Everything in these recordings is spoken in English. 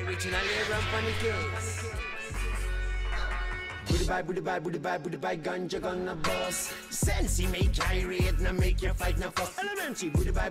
Originally ramp on the case. Booty bye, ganja gonna bust. Sensei make irate, now make you fight, now fuss. Elementary, booty bye,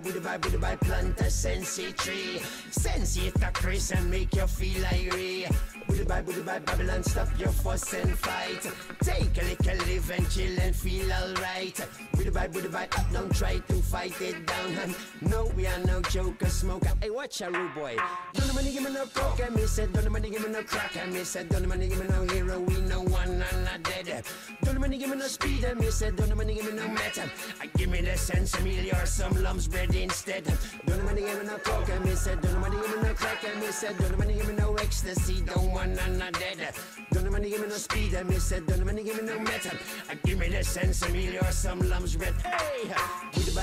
plant a sensei tree. Sensei hit a Chris and make you feel irate. Booty bye, Babylon, stop your fuss and fight. Take a little live and chill and feel alright. Booty bye, up, don't try to fight it down. And no, we are no joker, smoker. Hey, watch a rude boy. Don't money give me no coke, and me said, don't money give me no crack, and me said, don't money give me no hero, we no one and not dead. Don't money give me no speed, and me said, don't money give me no metal. I give me the sense meal or some lumps bread instead. Don't money give me no coke, and me said, don't money give me no crack, and me said, don't money give me no ecstasy, don't one and not dead. Don't money give me no speed, and me said, don't money give me no metal. I give me the sense meal or some lumps bread. Hey,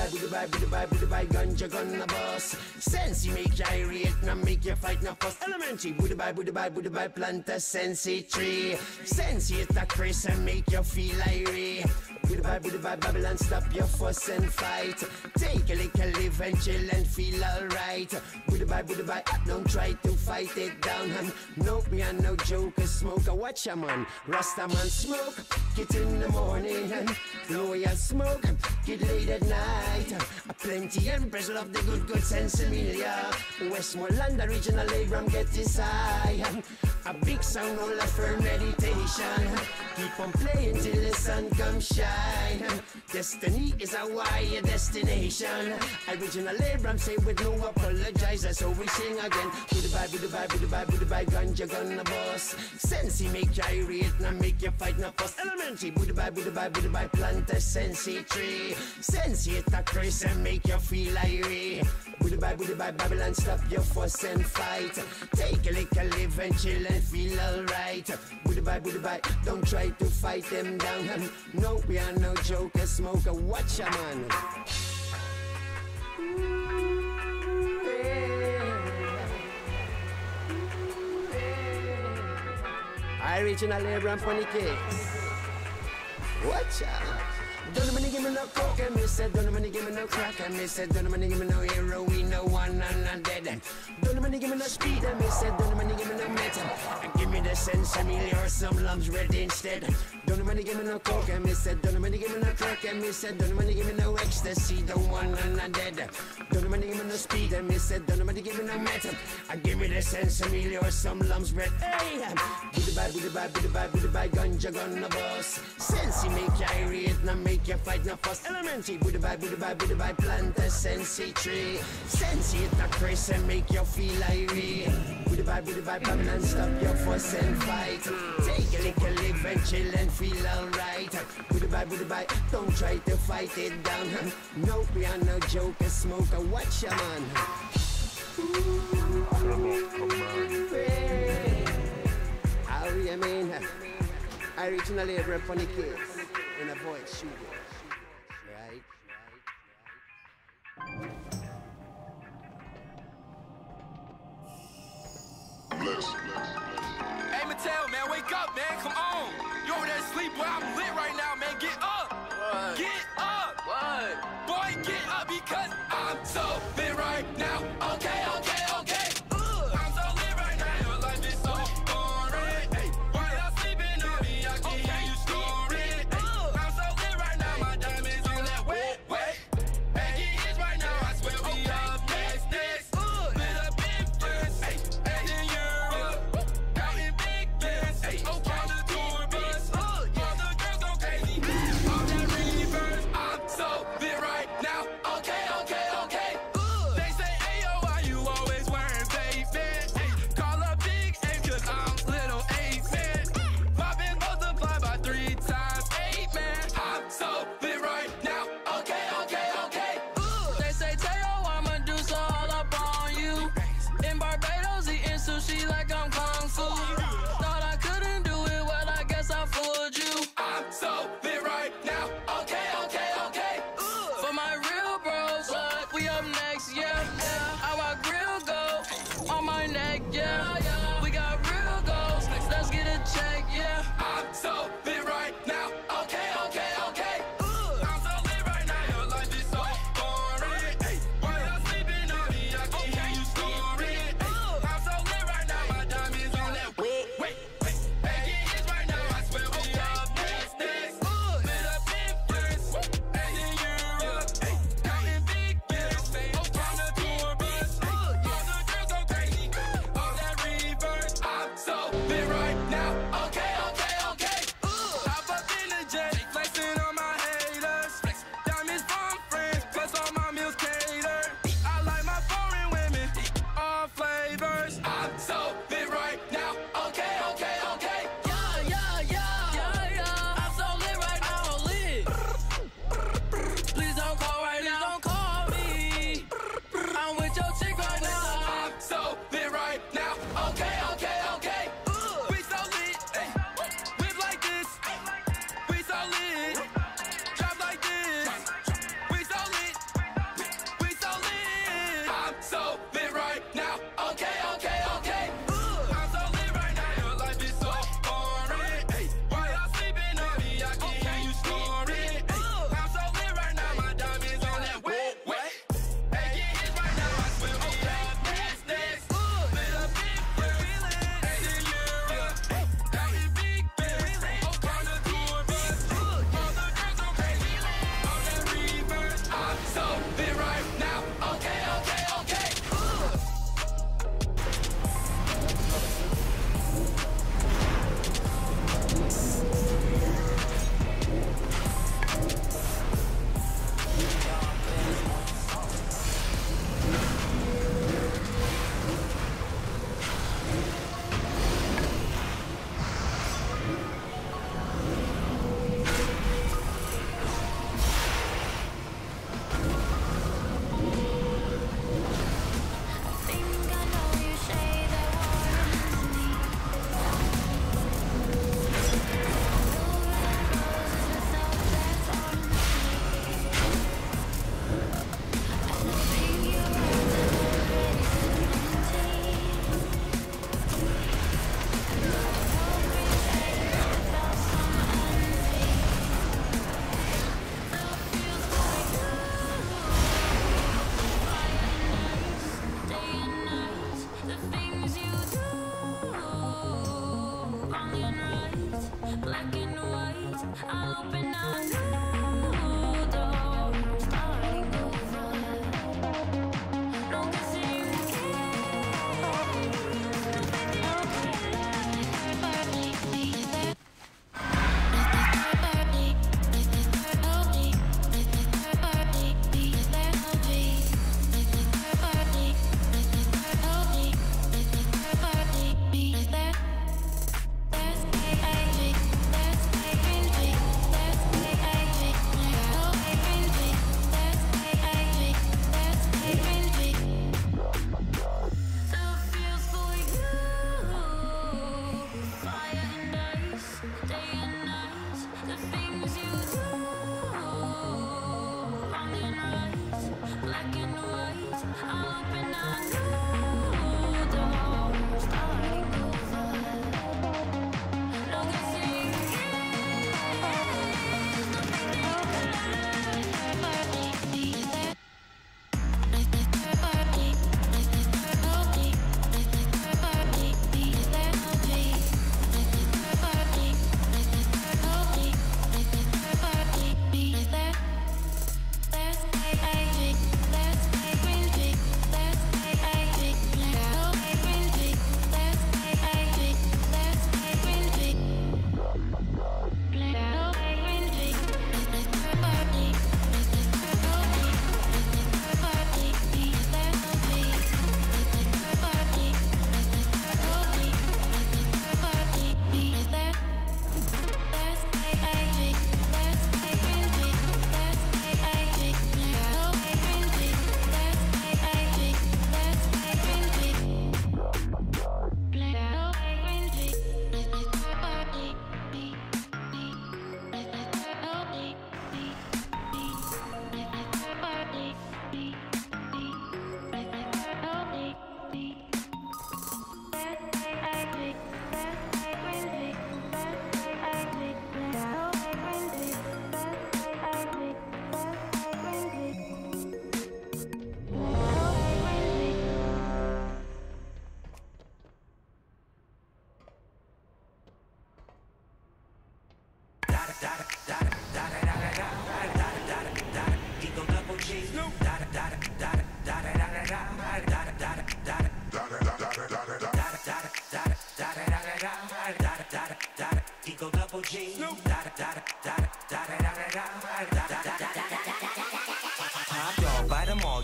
booty bye, ganja gonna bust. Sensei make you irate, now make you fight, now fuss. Elementary, booty bye, plant a sensei tree. Sensei hit a Chris and make you feel irate. Booty bye, Babylon, stop your fuss and fight. Take a little live and chill and feel alright. Booty bye, don't try to fight it down. And no, we are no joker, smoker. Watch a man, Rasta man smoke. Get in the morning and blow your smoke. Get late at night. A plenty empress love the good sense Emilia. Westmoreland original Abram get his high. A big sound all for meditation. Keep on playing till the sun comes shine. Destiny is a wire destination. Original Abram say with no apologize. That's how we sing again. Booty bye, ganja gonna bust. Sensei make you irate, now make you fight, now fuss. Elementary, booty bye, plant a sensei tree. Sensei hit a Chris and make you feel irate. Booty bye, Babylon, stop your fuss and fight. Take a little live and chill and feel alright. Booty bye, don't try to fight them down. No, we are no joker, smoker. Watch a man. Original Abram on the case. Watch out. Don't money give me no coke, and me said, don't money give me no crack, and me said, don't money give me no hero, we no one and not dead. Don't money give me no speed, and me said, don't money give me no metal. And give me the sense meal or some lumps red instead. Don't money give me no coke, and me said, don't money give me no crack, and me said, don't money give me no ecstasy, don't one and not dead. Don't money give me no speed, and me said, don't money give me no metal. And give me the sense meal or some lumps red. Hey, booty bye, ganja gonna bust. Sensei make you irate, now make you fight, now fuss. Elementary, booty bye, plant a sensei tree. Sensei hit a Chris and make you feel irate. Booty bye, Babylon, stop your fuss and fight. Take a little live and chill and feel alright. Booty bye, don't try to fight it down. No, we are no joker, smoker. Watch ya man. How you mean? Originally rap on the case in a voice shooting. Right? Hey Mattel, man, wake up, man, come on. You over there asleep, boy, I'm lit right now, man, get up. What? Get up. What? Boy, get up because I'm so lit right now. Okay. I'm so lit right now, your life is so boring. Hey, while y'all sleeping on me, I can hear you snoring. Hey, I'm so lit right now, my diamonds on that wet. Hey, it is right now, I swear we up next. Lit up in France, hey, in Europe, out in Big Benz, hey, on the tour.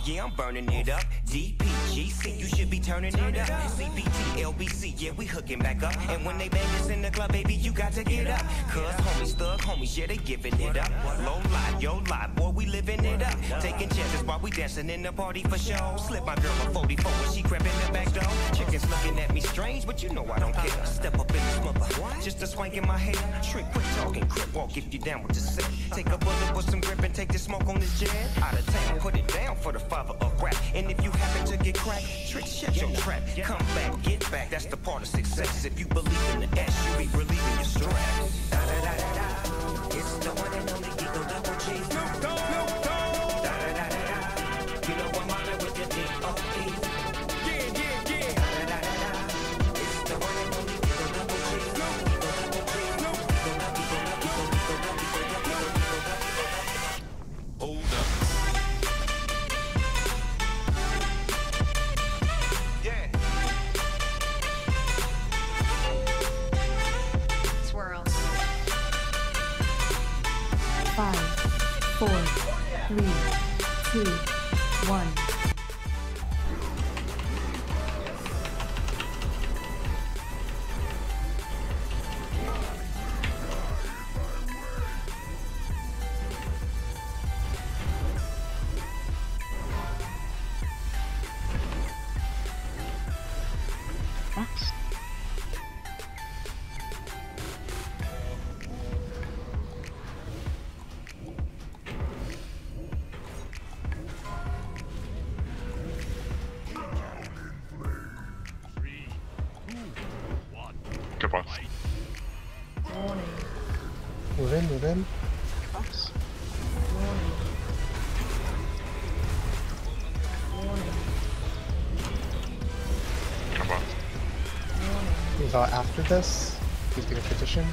Yeah, I'm burning it up. DPGC, you should be turning it up. CPT, LBC, yeah, we hooking back up. And when they bang us in the club, baby, you got to get up. Cause homies, thug homies, yeah, they giving it up. Low life, yo life, boy, we living it up. Taking chances while we dancing in the party for show. Slip my girl a 44 when she crept in the back door. Chickens looking at me strange, but you know I don't care. Step up in the smother, just a swank in my hair. Trick, quick talking, crip walk if you down with the set. Take a bullet with some grip and take the smoke on this jet. Out of town, put it down for the father of rap. And if you happen to get cracked, trick, shut your trap. Come back, get back, that's the part of success. If you believe in the S, you be relieving your stress. Da da da da da, it's the one and only Eagle Double G. Snoop Dogg, Snoop Dogg. Da da da da da, you know I'm mobbing with the D.O.E. Yeah, yeah, yeah. Da da da da da, it's the one and only Eagle Double G. Eagle Double G, Eagle Double G, Eagle Double G. Hold up. Five, 4, 3, 2, 1. Next. Goodbye. Warning. Move in, move in. Cross. Warning. Warning. Come on. Warning. After this, he's gonna petition.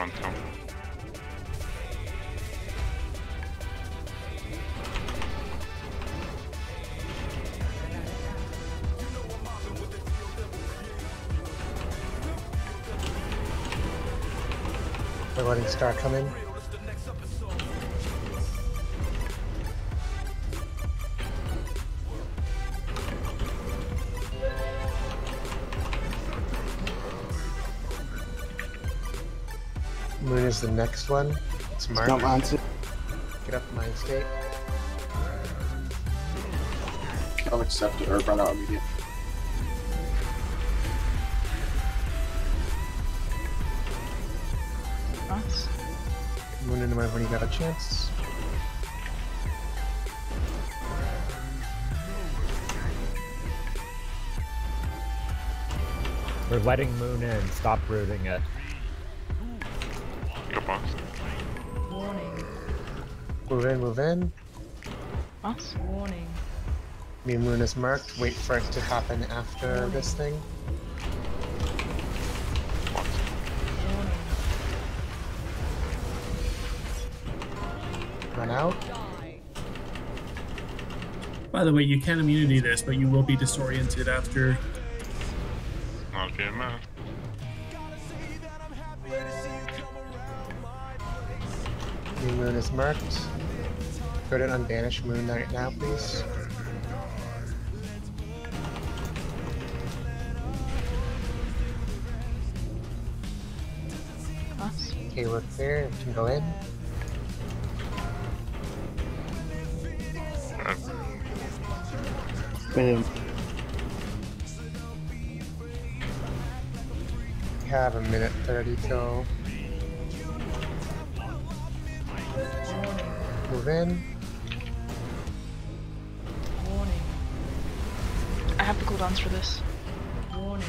on top. We're letting Star come in. Moon is the next one. It's Mark. Jump onto. Get up mind state. I'll accept it or run out immediate. Nice. Moon into mine when you got a chance. We're letting Moon in. Stop rooting it. Go box. Warning. Move in, move in. Nice. Warning. Me Moon is marked. Wait for it to happen after this thing. Warning. Run out. By the way, you can immunity this, but you will be disoriented after. Not being mad. Me Moon is marked. Go to unbanish Moon right now, please. Nice. Okay, we're clear. You can go in. Bam. We have a minute 30 till. Move in. Warning. I have the cooldowns for this. Warning.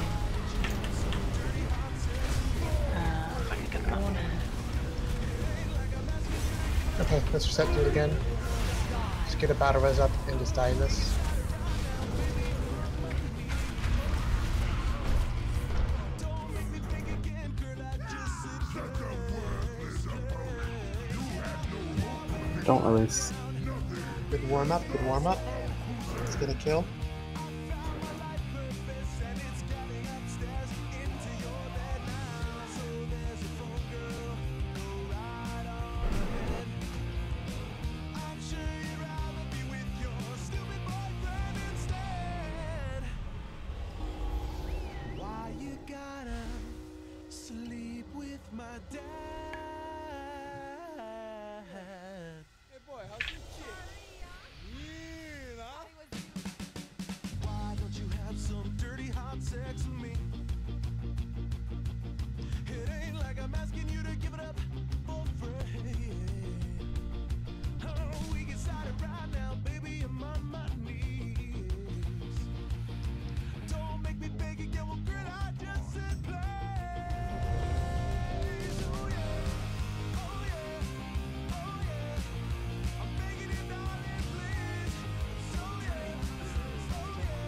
If I can get them up. Warning. Okay, let's reset to it again. Just get a battle res up and just die in this. Don't release. Good warm up, good warm up. Let's get a kill. Why you gotta sleep with my dad? Hey boy, how's your chick? Yeah, huh? Why don't you have some dirty hot sex with me? It ain't like I'm asking you to give it up for free. Oh, we can start it right now, baby, I'm on my knees. Don't make me beg again, well, girl, I just said please. Oh yeah, oh yeah, oh yeah. I'm begging you, darling, please. So yeah, oh yeah.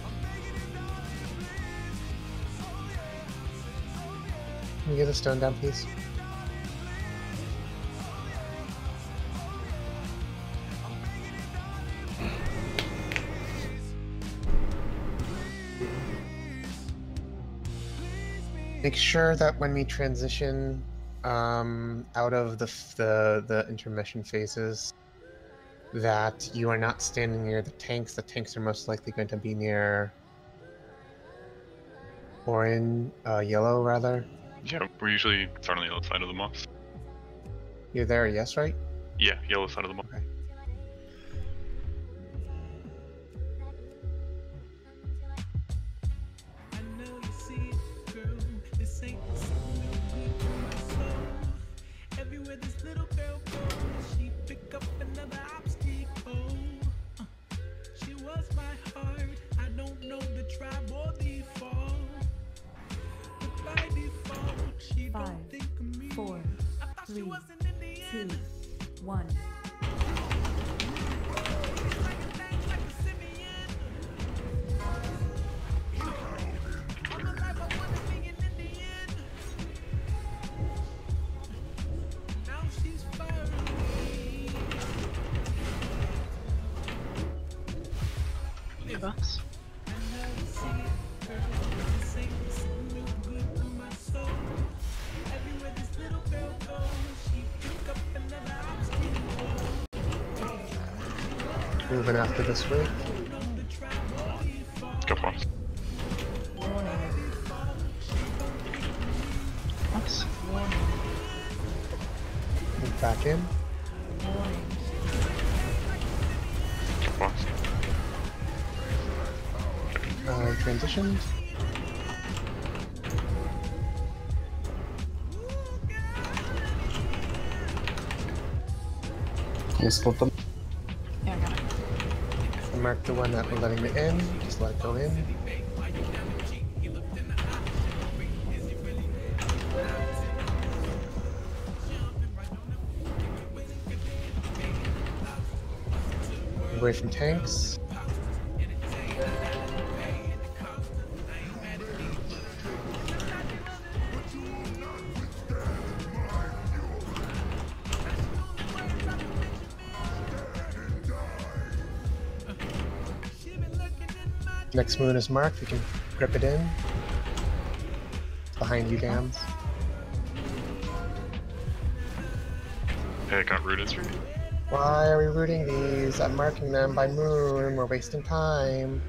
I'm begging you, darling, please. Oh yeah, oh yeah. Can you get a stone down, please? Make sure that when we transition out of the intermission phases, that you are not standing near the tanks. The tanks are most likely going to be near yellow rather. Yeah, we're usually start on the yellow side of the moss. You're there, yes, right? Yeah, yellow side of the moss. Okay. I know you see it, girl. This ain't the song that we do my soul. Everywhere this little girl goes, she pick up another obstacle. She was my heart. I don't know the tribe or the fall. But by default, she Five, don't think of me. 4, I thought she 3, wasn't in the 2, end. 1. It's like a thing, like a simian. I'm the life I wanna be an Indian. of us. Moving after this week. Go for us. Us. Move back in. Go for us. Transitioned. Can you split them? Yeah, I got it. I marked the one that we're letting it in. Just let it go in. Away from tanks. Next moon is marked. We can grip it in. It's behind you, damn. Hey, I got rooted through. Why are we rooting these? I'm marking them by moon. We're wasting time.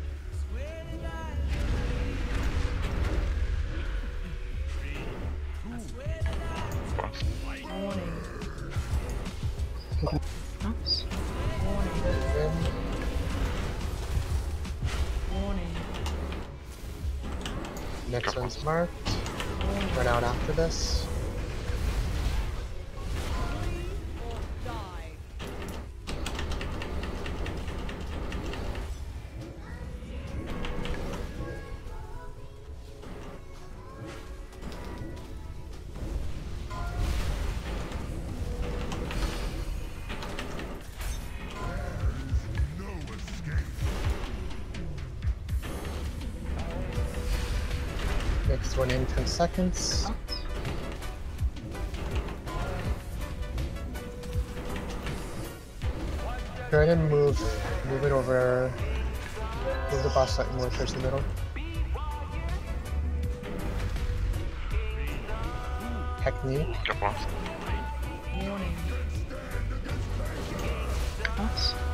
Us. In. Next one's marked. Run out after this. Next one in 10 seconds. Go ahead and move it over. Move the boss slightly more towards the middle. Technique. Go for us. Us. Go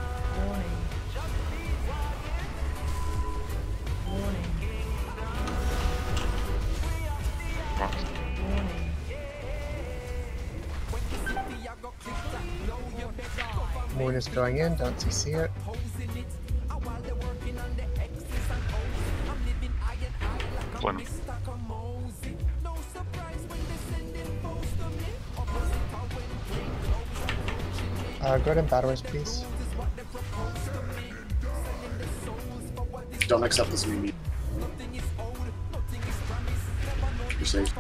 for us. Moon is going in, don't CC it. Blend. Go ahead and battle us, please. Don't accept this meme. You're safe.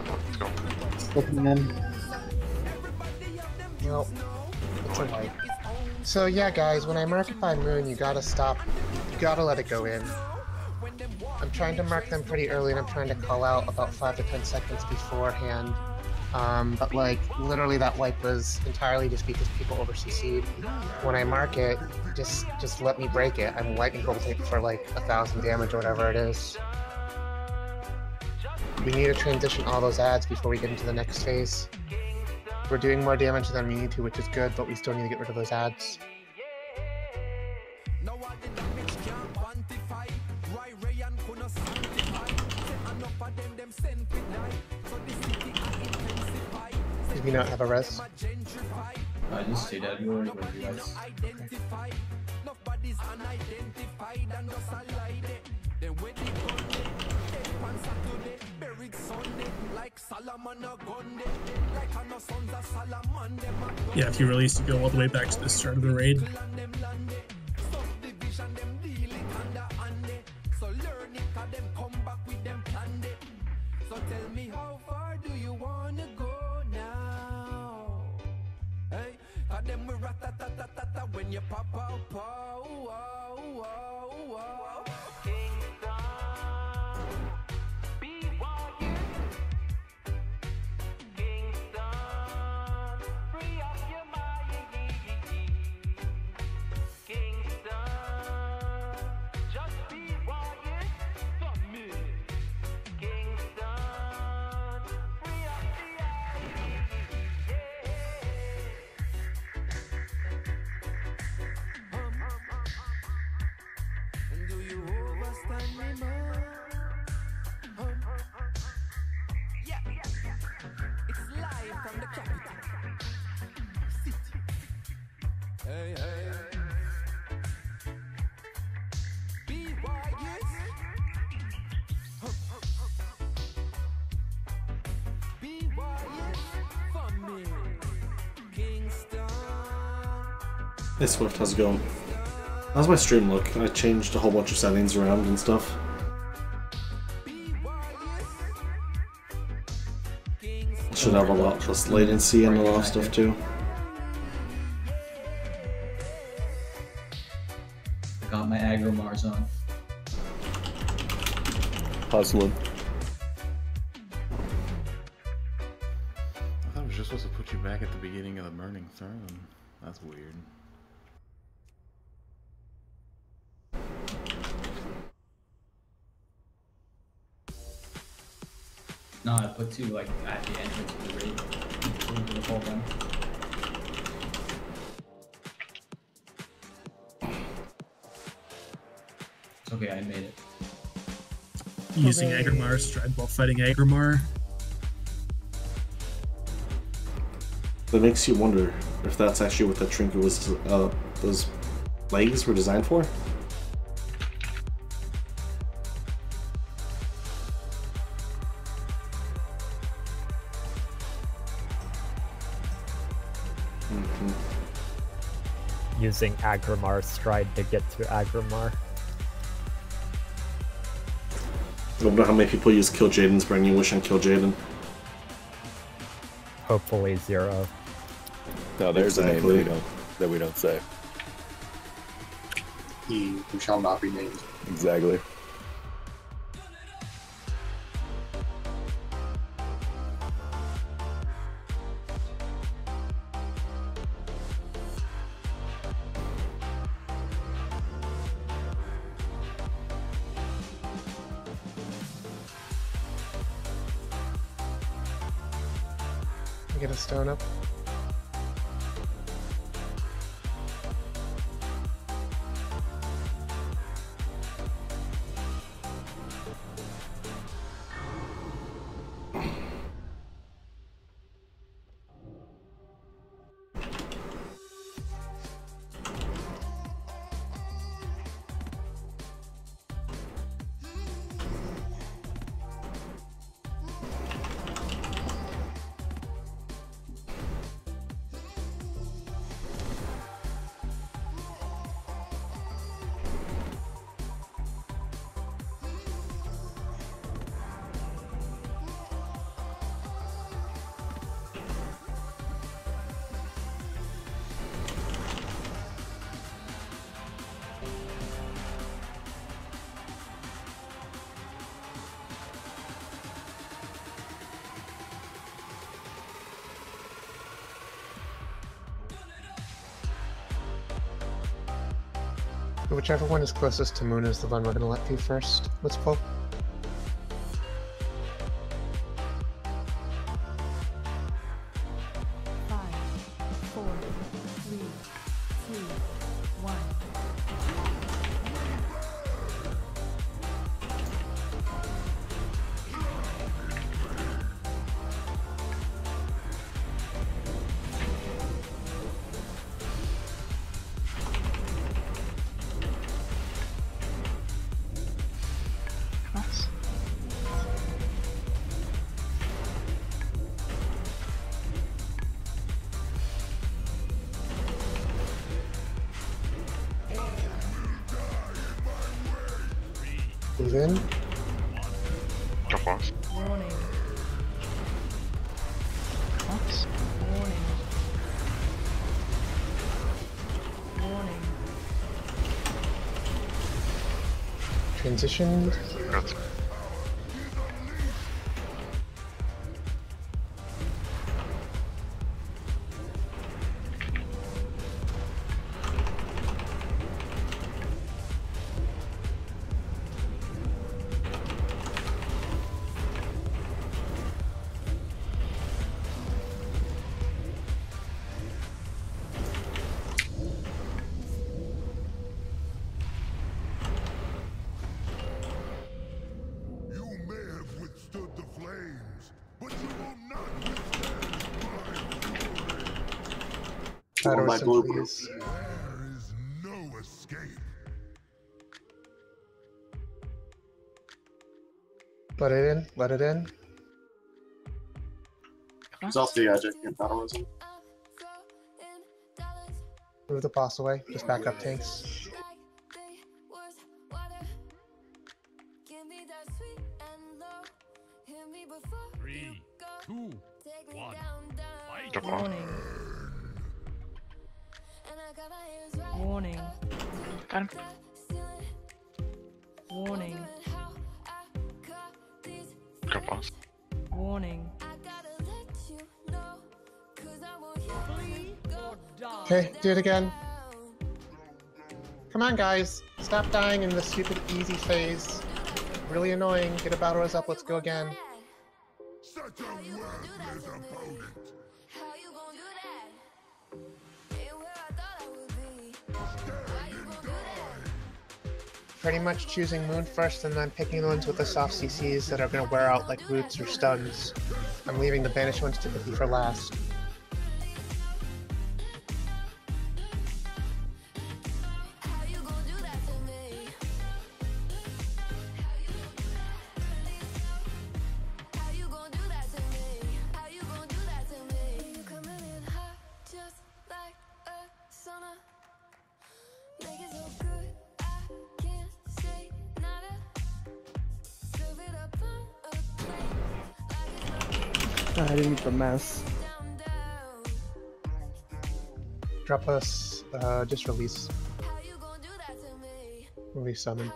Let's go. Splitting in. Nope. It's a wipe. So yeah, guys, when I mark it by moon, you gotta stop. You gotta let it go in. I'm trying to mark them pretty early, and I'm trying to call out about 5 to 10 seconds beforehand. But like, literally that wipe was entirely just because people over CC'd. When I mark it, just let me break it. I'm lightning bolt it for like 1,000 damage or whatever it is. We need to transition all those ads before we get into the next phase. We're doing more damage than we need to, which is good, but we still need to get rid of those ads. Did we not have a res? I didn't say that. You already went realize. Yeah, if you release, you go all the way back to the start of the raid. Hey, hey. Hey Swift, how's it going? How's my stream look? I changed a whole bunch of settings around and stuff. Should have a lot less latency and a lot of stuff too. I got my aggro Mars on. Hustling. I thought it was just supposed to put you back at the beginning of the Burning Throne. That's weird. No, I put two like at the entrance of the raid. To the whole run. It's okay, I made it. Using Agrimar's stride while fighting Agrimar. That makes you wonder if that's actually what the trinket was, those legs were designed for? Using Agrimar's stride to get to Agrimar. I don't know how many people use Kill Jaden's burning wish on Kill Jaden. Hopefully 0. No, there's a name that we don't say. He who shall not be named. Exactly. Get a stone up. Whichever one is closest to Moon is the one we're going to let through first. Let's pull. Move in. Jump off. Warning. What? Warning. Warning. Transitioned. That's Join my Antorus, blue and group. please. Let it in. Let it in. He's off the edge. Antorus. Move the boss away. Just back up tanks. Three, two, one. Fight. Warning. Warning. Got him. Warning. Go boss. Warning. Okay, do it again. Come on, guys. Stop dying in the stupid easy phase. Really annoying. Get a battle res up. Let's go again. Pretty much choosing Moon first and then picking the ones with the soft CCs that are going to wear out like roots or stuns. I'm leaving the banished ones typically for last. I didn't make a mess. Drop us, just release. Release summon.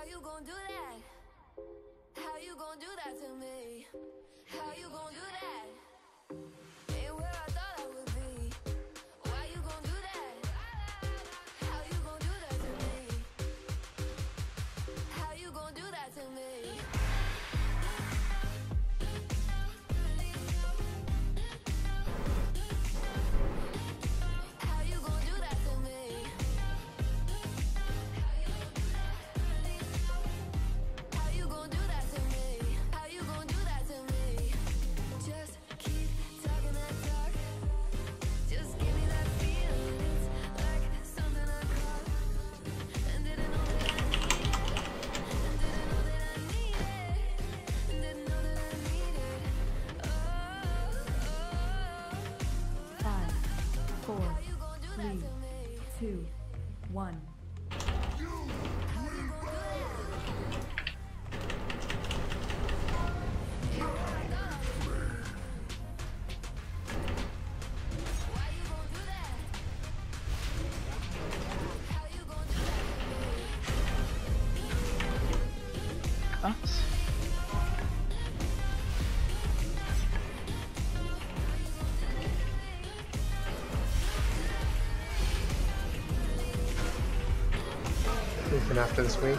Moving after this week.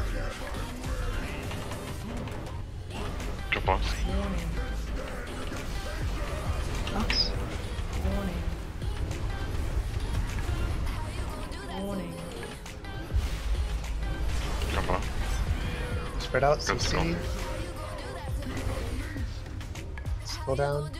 Go boss. Warning. Box. Warning. Warning. Go boss. Spread out, Go CC. Scroll down.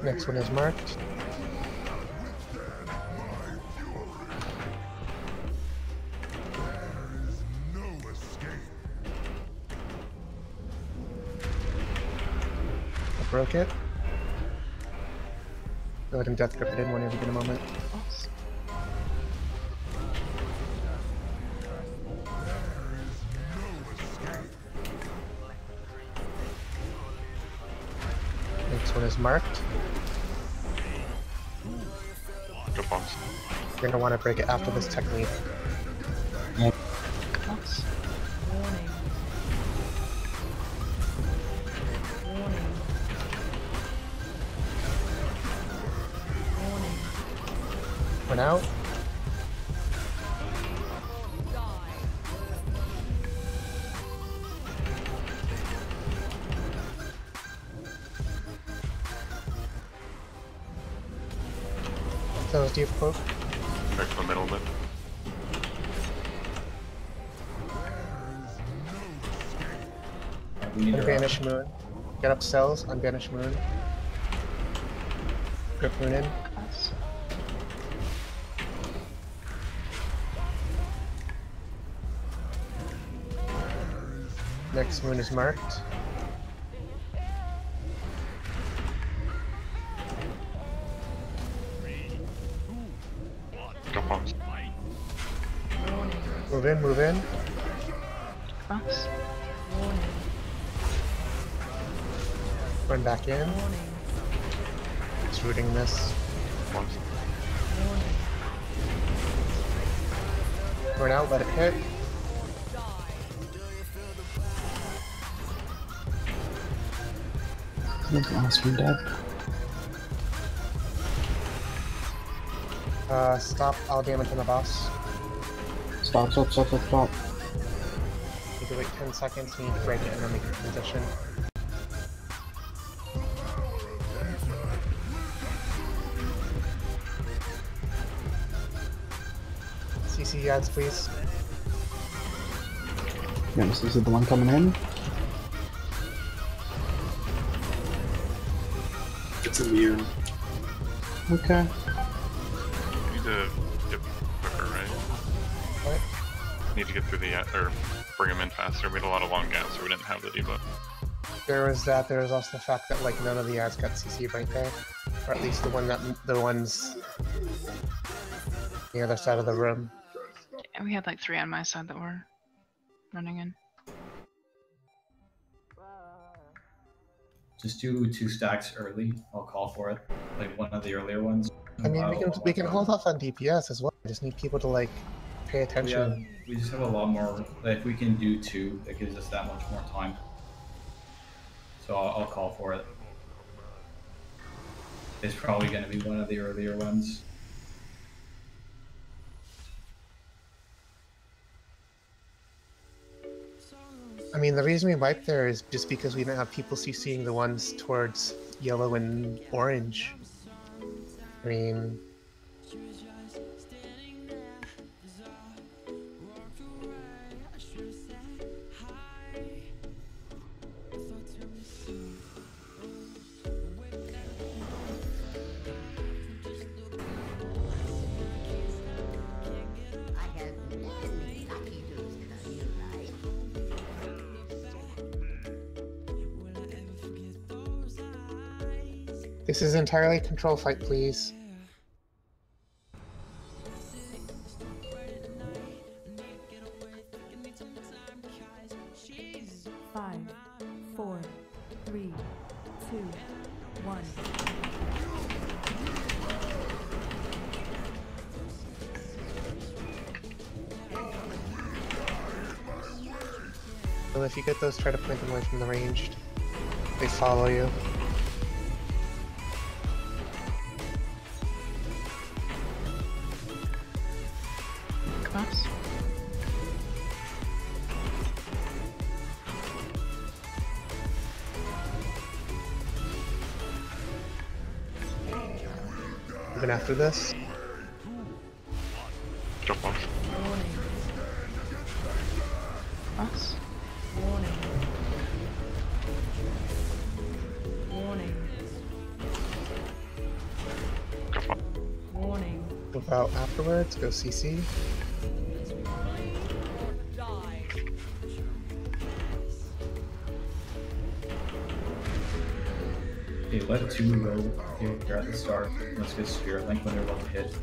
Next one is marked. I broke it. Go ahead and death grip it in whenever you get a moment. Next one is marked. Go boss. You're going to want to break it after this technique. Box. Warning. Warning. Warning. One out. So do you have cloak? Back to the middle of it. We need to Unbanish Moon. Get up cells, unbanish Moon. Grip Moon in. Next moon is marked. Jump on. Move in, move in. Cross. Run back in. Just rooting this. Once. Run out, let it hit. Last one dead. Stop all damage on the boss. Stop. You can wait 10 seconds, you need to break it and then make a transition. CC ads, please. Yes, is it the one coming in? It's immune. Okay. You need to get quicker, right? What? Need to get through the or bring them in faster. We had a lot of long gaps, so we didn't have the debuff. There was that. There was also the fact that like none of the ads got CC right there, or at least the ones the other side of the room. Yeah, we had like 3 on my side that were running in. Just do 2 stacks early. I'll call for it. Like one of the earlier ones. I mean, we can hold off on DPS as well. I just need people to like pay attention. We just have a lot more. Like, if we can do 2, that gives us that much more time. So I'll call for it. It's probably going to be one of the earlier ones. I mean, the reason we wiped there is just because we didn't have people CCing the ones towards yellow and orange. I mean... This is entirely a control fight, please. Five, 4, 3, 2, 1. So if you get those, try to point them away from the ranged. They follow you. Cross. Even after this. Jump off. Warning. Cross. Warning. Warning. Jump off. Warning. Move out afterwards, go CC. Okay, let 2 go here at the start. Let's get Spirit Link when they're about to hit.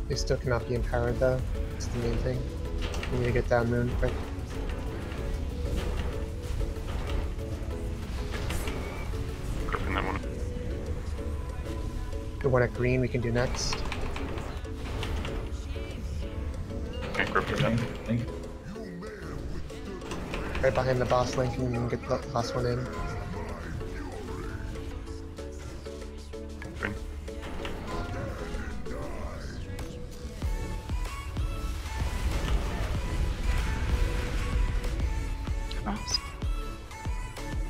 They still cannot be empowered though. That's the main thing. We need to get down moon quick. Gripping that one. The one at green we can do next. Can't grip it yet. Link. Right behind the boss link and get the last one in. Green. Cross.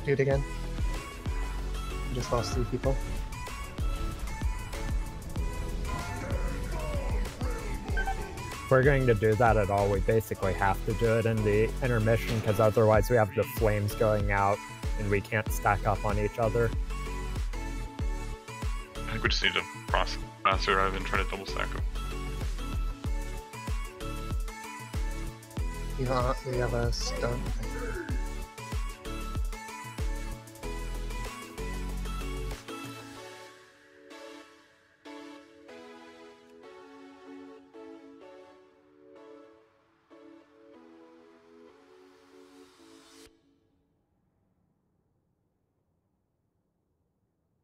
Do it again. You just lost 3 people. If we're going to do that at all, we basically have to do it in the intermission, because otherwise we have the flames going out and we can't stack up on each other. I think we just need to process faster rather than try to double stack them. We have a stone.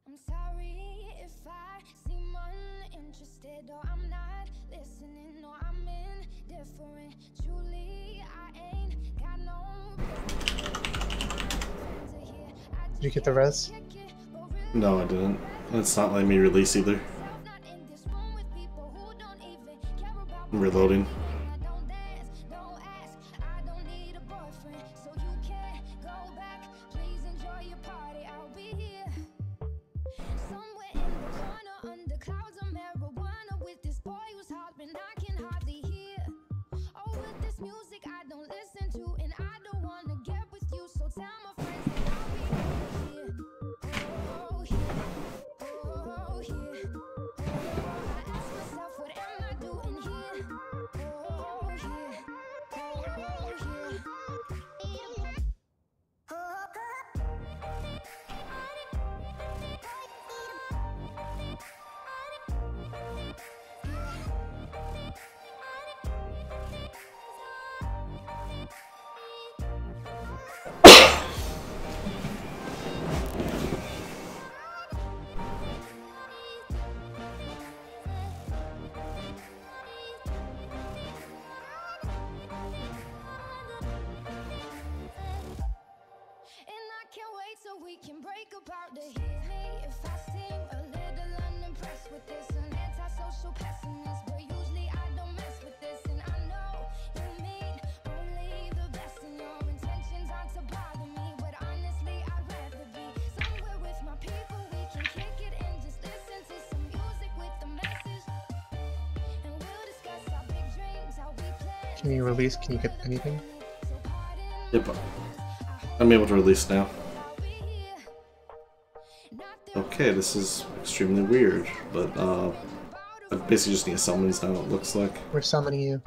I'm sorry if I seem uninterested or I'm not listening or I'm indifferent. Truly, I ain't got no. Did you get the res? No, I didn't. It's not letting me release either. I'm reloading. Can you release? Can you get anything? Yep. I'm able to release now. Okay, this is extremely weird, but I basically just need summons now, it looks like. We're summoning you.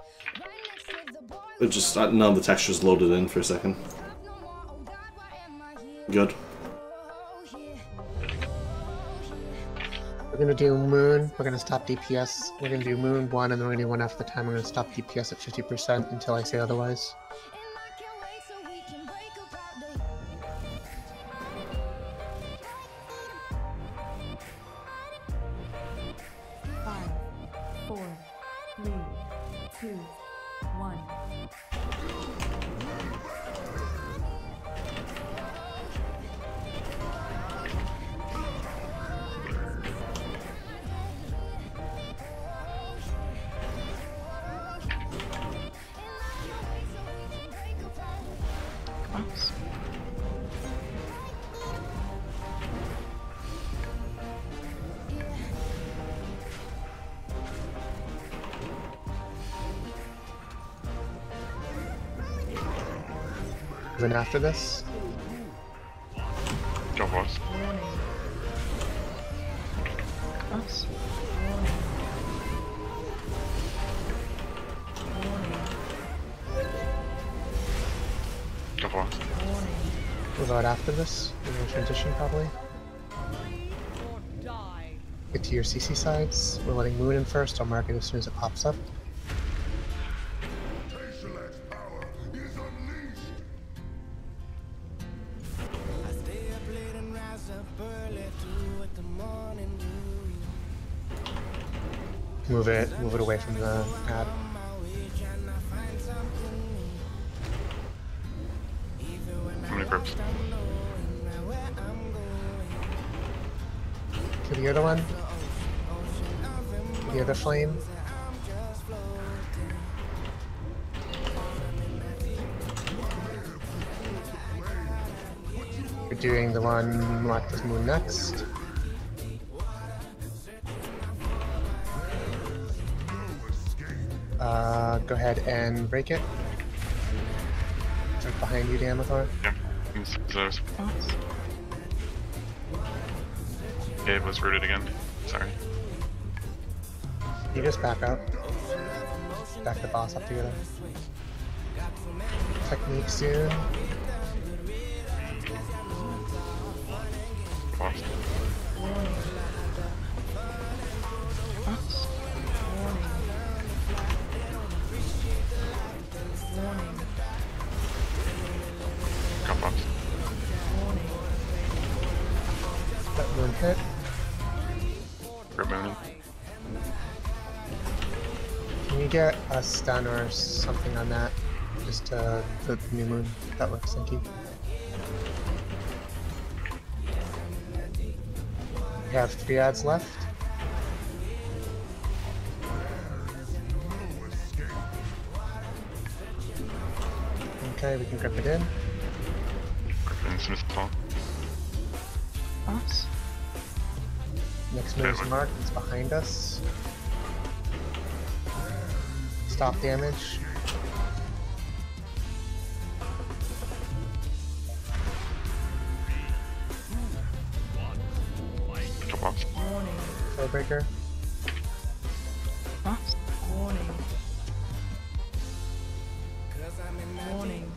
It just, none of the textures loaded in for a second. Good. We're gonna do Moon, we're gonna stop DPS, we're gonna do Moon 1, and then we're gonna do 1 after the time. We're gonna stop DPS at 50% until I say otherwise. Then after this, go for us. Go for us. we'll go out after this. We're gonna transition probably. Get to your CC sides. We're letting Moon in first. I'll mark it as soon as it pops up. Move it away from the ad. How many groups? To the other one. The other flame. Your doing the one marked as moon next. Go ahead and break it. It's right behind you, Amathor. Yeah. There's it was rooted again. Sorry. You just back up. Back the boss up together. Technique soon. Boss. Got box. That moon hit. Rip moon. Can you get a stun or something on that? Just the new moon. That works, thank you. We have 3 ads left. Okay, we can grip it in. Griffin Smith Paul. Boss. Next move is marked, it's behind us. Stop damage. Flowbreaker. Boss. Warning. Warning.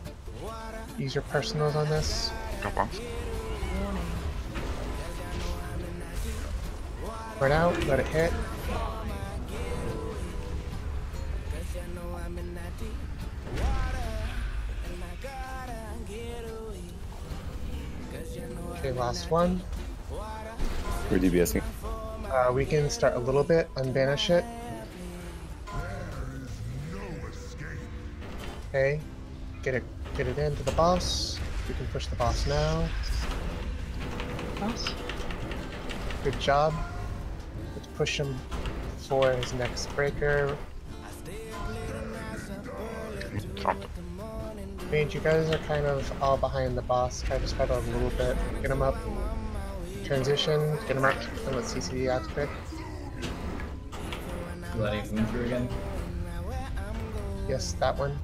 Use your personals on this. Got box. Warning. Run out, let it hit. Okay, last one. We're DBSing. We can start a little bit, unbanish it. Okay, get it into the boss. We can push the boss now. Boss. Good job. Let's push him for his next breaker. Mage, you guys are kind of all behind the boss. Try to spread out a little bit. Get him up. Transition. Get him up. And let's CCD out quick. Letting moon through again. Yes, that one.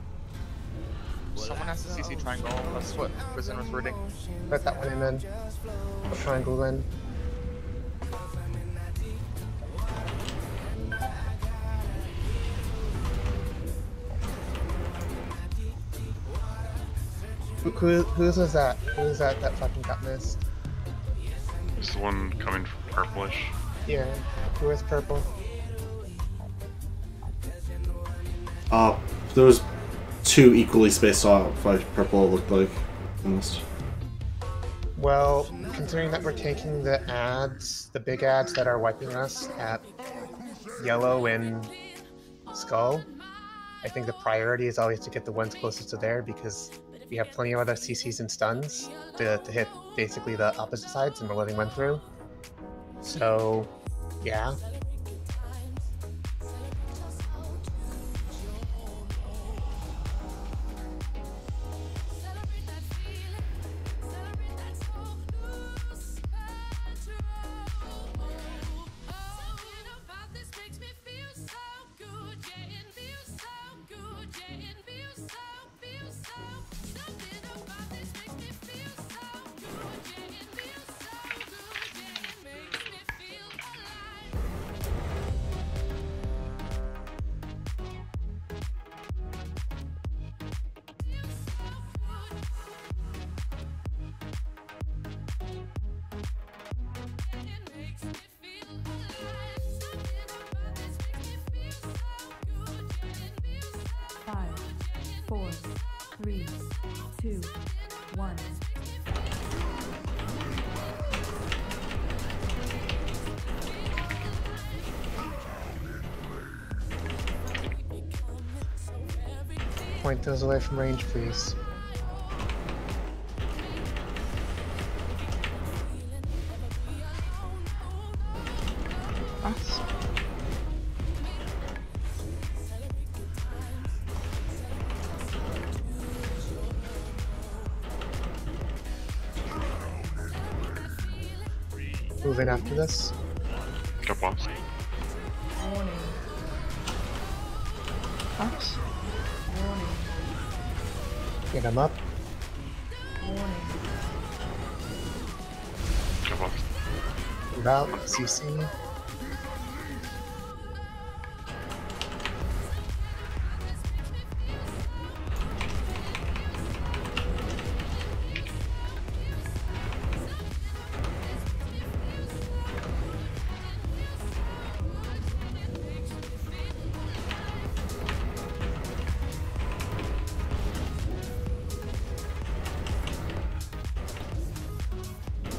Someone has to CC triangle. That's what Prison was rooting. Put that one in then. Put triangle in. Whose was that? Who was that fucking got missed? This one coming from purplish. Yeah, who is purple? There was 2 equally spaced out by purple, it looked like, almost. Well, considering that we're taking the ads, the big ads that are wiping us at yellow and skull, I think the priority is always to get the ones closest to there because we have plenty of other CCs and stuns to hit basically the opposite sides and we're letting one through. So, yeah. Point those away from range, please. Boss. Move in after this. Go boss. Warning. Boss. Warning. Get him up. Warning. Go boss. Move out. CC.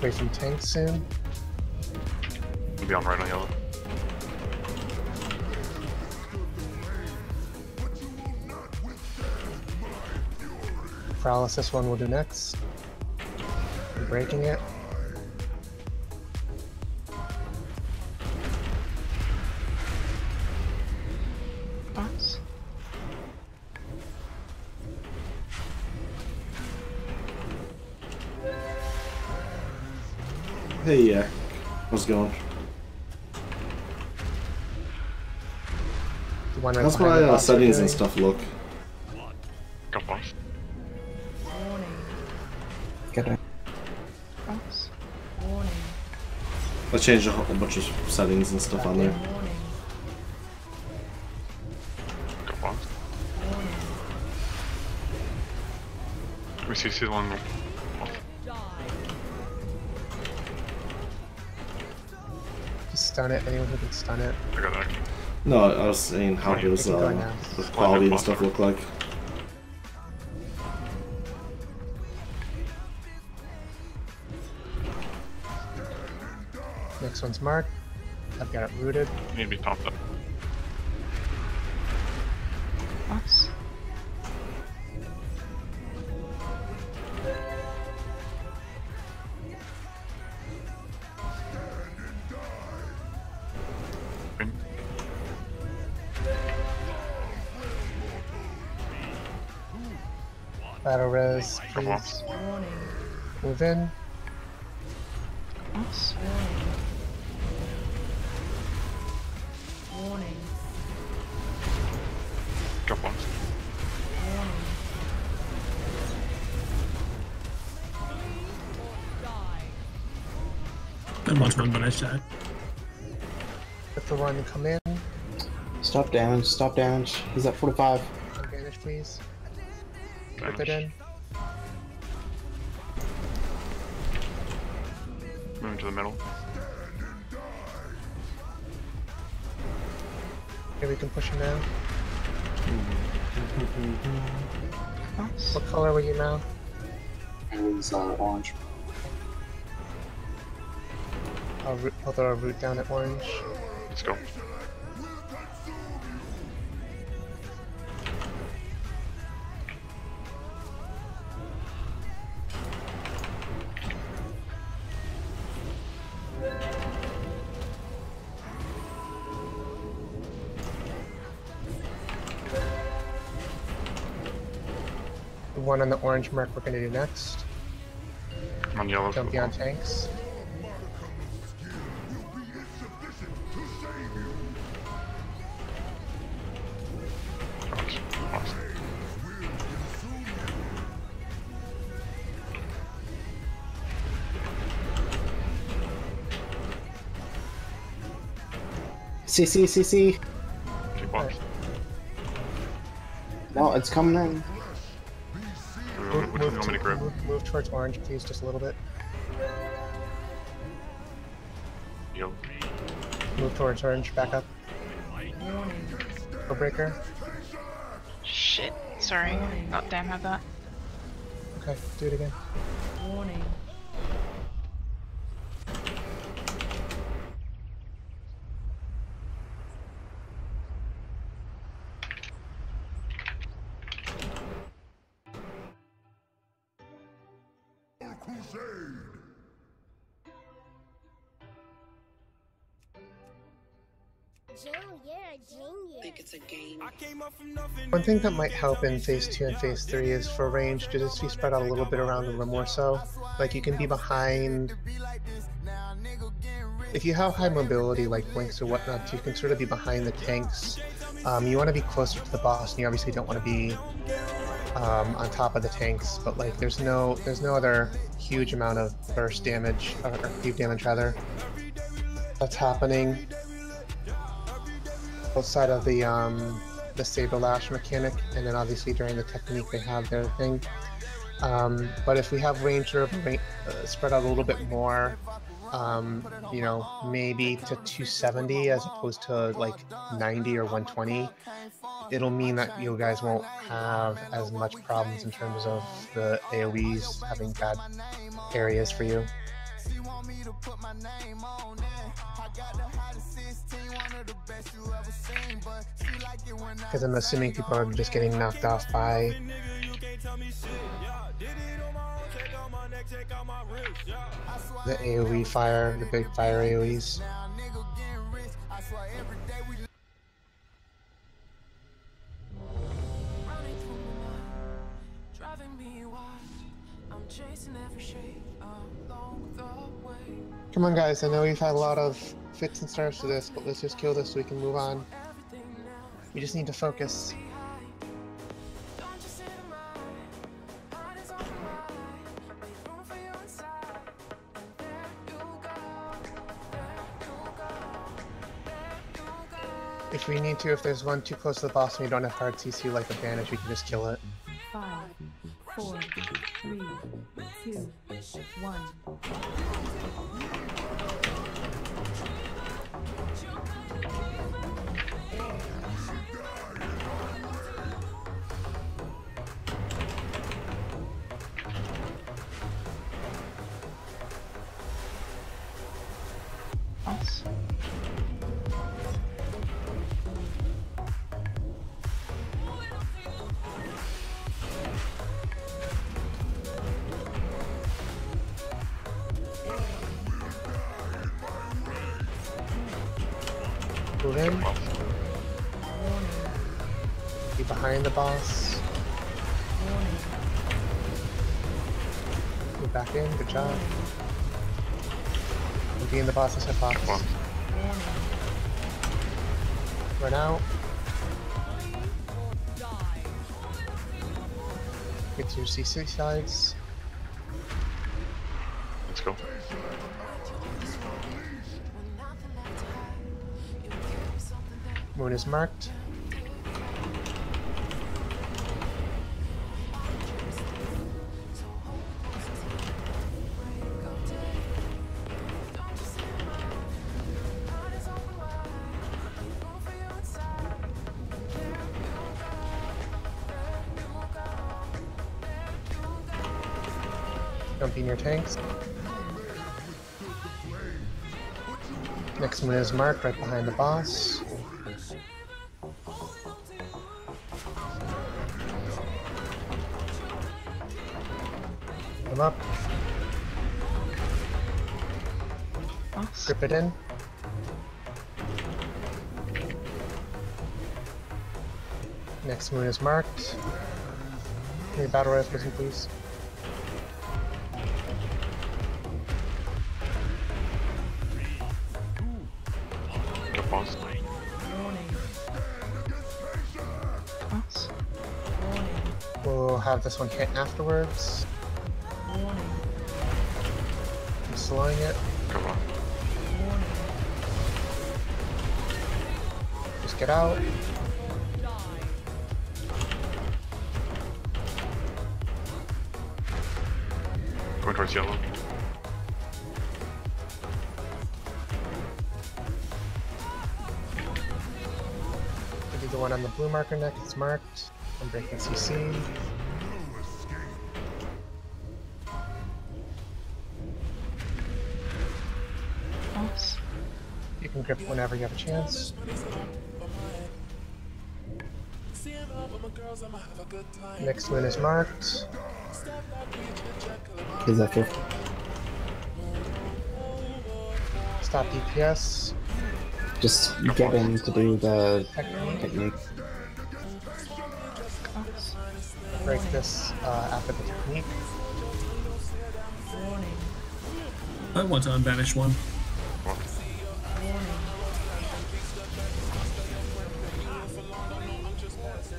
Away from tanks soon. We'll be on right on yellow. Paralysis one we'll do next. We're breaking it. Boss. Hey, yeah. How's it going? The one right How's behind the my boss settings doing? and stuff look? Go boss. Warning. Get it. Boss. Warning. I changed a whole bunch of settings and stuff on there. Warning. Go boss. Warning. We see the one. Just stun it. Anyone who can stun it. I got that. No, I was saying how does keep going now. the quality and stuff look like. Next one's marked. I've got it rooted. You need to be topped up. Boss. Win. Battle res, Go please. boss. Warning. Move in. Boss. Warning. Warning. Go boss. Warning. That was run, but I shot. Let the one come in. Stop damage, stop damage. He's at 45. Advantage, please. Put Damage. it in. Move to the middle. Okay, we can push him now. Boss. What color were you now? It was orange. I'll throw a root down at orange. Let's go. The one on the orange mark we're gonna do next. I'm on yellow. Jump beyond tanks. Boss. Boss. CC, CC. Okay, boss. No, it's coming in. Which one do you want me to grab? Move towards orange, please, just a little bit. Yellow. Move towards orange, back up. Warning. Go breaker. Shit. Sorry. Oh, damn, had that. Okay, do it again. Warning. One thing that might help in phase 2 and phase 3 is for range to just be spread out a little bit around the room or so. Like you can be behind. If you have high mobility like Blinks or whatnot, you can sort of be behind the tanks. You want to be closer to the boss, and you obviously don't want to be on top of the tanks. But like, there's no other huge amount of burst damage or cleave damage rather that's happening outside of the Saber Lash mechanic, and then obviously during the technique they have their thing. But if we have Ranger spread out a little bit more, you know, maybe to 270 as opposed to like 90 or 120, it'll mean that you guys won't have as much problems in terms of the AoEs having bad areas for you. Because I'm assuming people are just getting knocked off by the AoE fire, the big fire AoEs. Come on guys, I know we've had a lot of fits and starts to this, but let's just kill this so we can move on. We just need to focus. If we need to, if there's one too close to the boss and we don't have hard CC like advantage, we can just kill it. 5, 4, 3, 2, 1. Move in. Be behind the boss. Move back in, good job. And be in the boss's hitbox. Run out. Get to your CC sides. Let's go. Moon is marked. Jumping your tanks. Next one is marked right behind the boss. Come up. Grip it in. Next moon is marked. Give me a battle rifle, please. We'll have this one hit afterwards. I'm slowing it. Come on. Just get out. Going towards yellow. I'll do the one on the blue marker next. It's marked. I'm breaking CC. Oops. You can grip whenever you have a chance. Next one is marked. Is that true? Stop DPS. Just get in to do the technique. Break this after the technique. I want to unbanish one.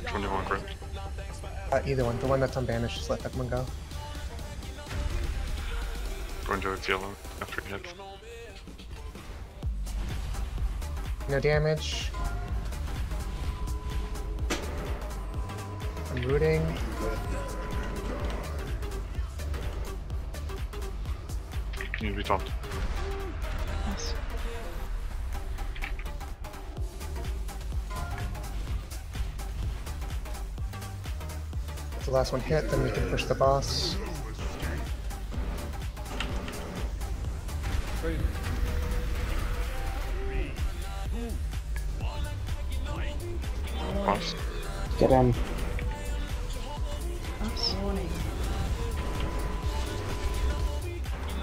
21 crit. Either one. The one that's unbanished, just let that one go. Going to its yellow after it hits. No damage. I'm rooting. Can you be topped? Yes. If the last one hit, then we can push the boss. Boss. Get in. Warning.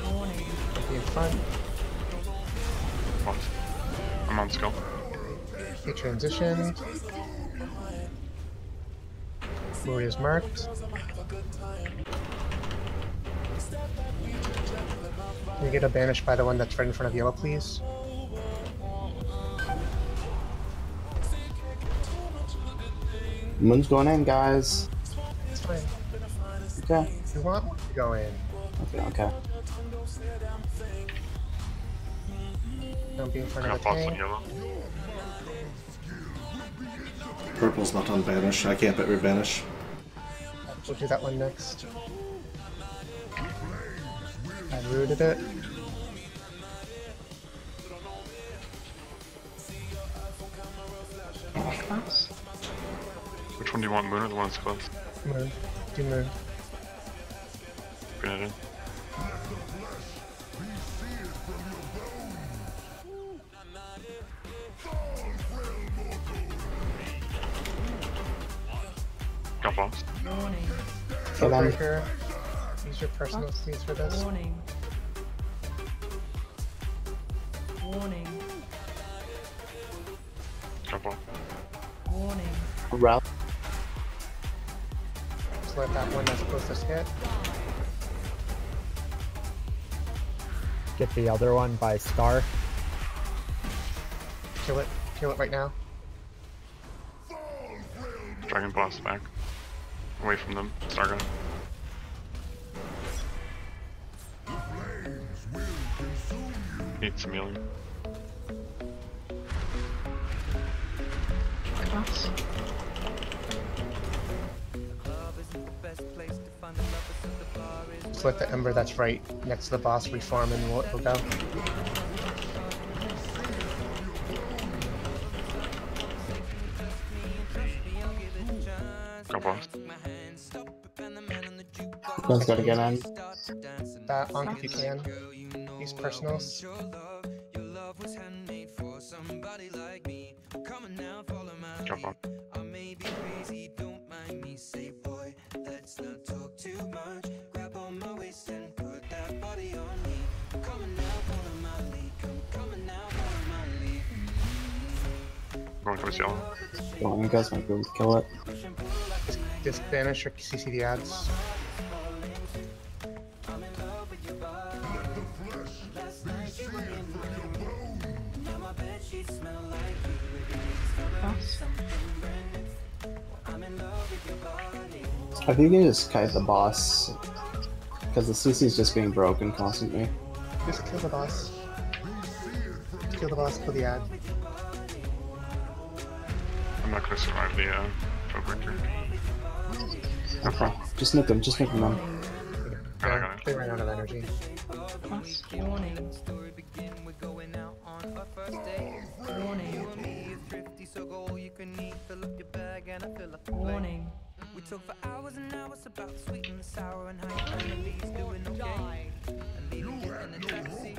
Warning. Be in front. Boss. I'm on skill. He transitioned. Moody is marked. Can you get a banished by the one that's right in front of yellow, please? Moon's going in, guys. It's fine. Okay. You want Moon to go in. Okay. Don't be in front Got of the boss on tank. yellow. Purple's not on banish. I can't rebanish. We'll do that one next. I rooted it. Boss. Which one do you want, Moon or the one that's close? Moon. Do Moon. Bring it in. Got boss. Warning. Breaker. Use your personal please for this. Warning. Warning. Got boss. Warning. Route. Just let that one that's closest hit. Get the other one by Star. Kill it. Kill it right now. Dragon boss back. Away from them. Stargun. Need some healing. Boss. Just let the ember that's right next to the boss reform and we'll go. Go boss. Moon's gotta get in. Onk if you can. Use personals. Go boss. Going towards yellow. Come on, you guys might be able to kill it. Just banish or CC the ads. Boss. I think you just kite the boss. Because the CC is just being broken constantly. Just kill the boss. Kill the boss, kill the ad. I'm not gonna survive the Codebreaker. Okay. Just nuke him, man. I got it. They ran out of energy. Boss. Warning. Warning. Warning. We talk for hours and hours about the sweet and the sour and how your enemy's doing okay. And leaving you in the taxi,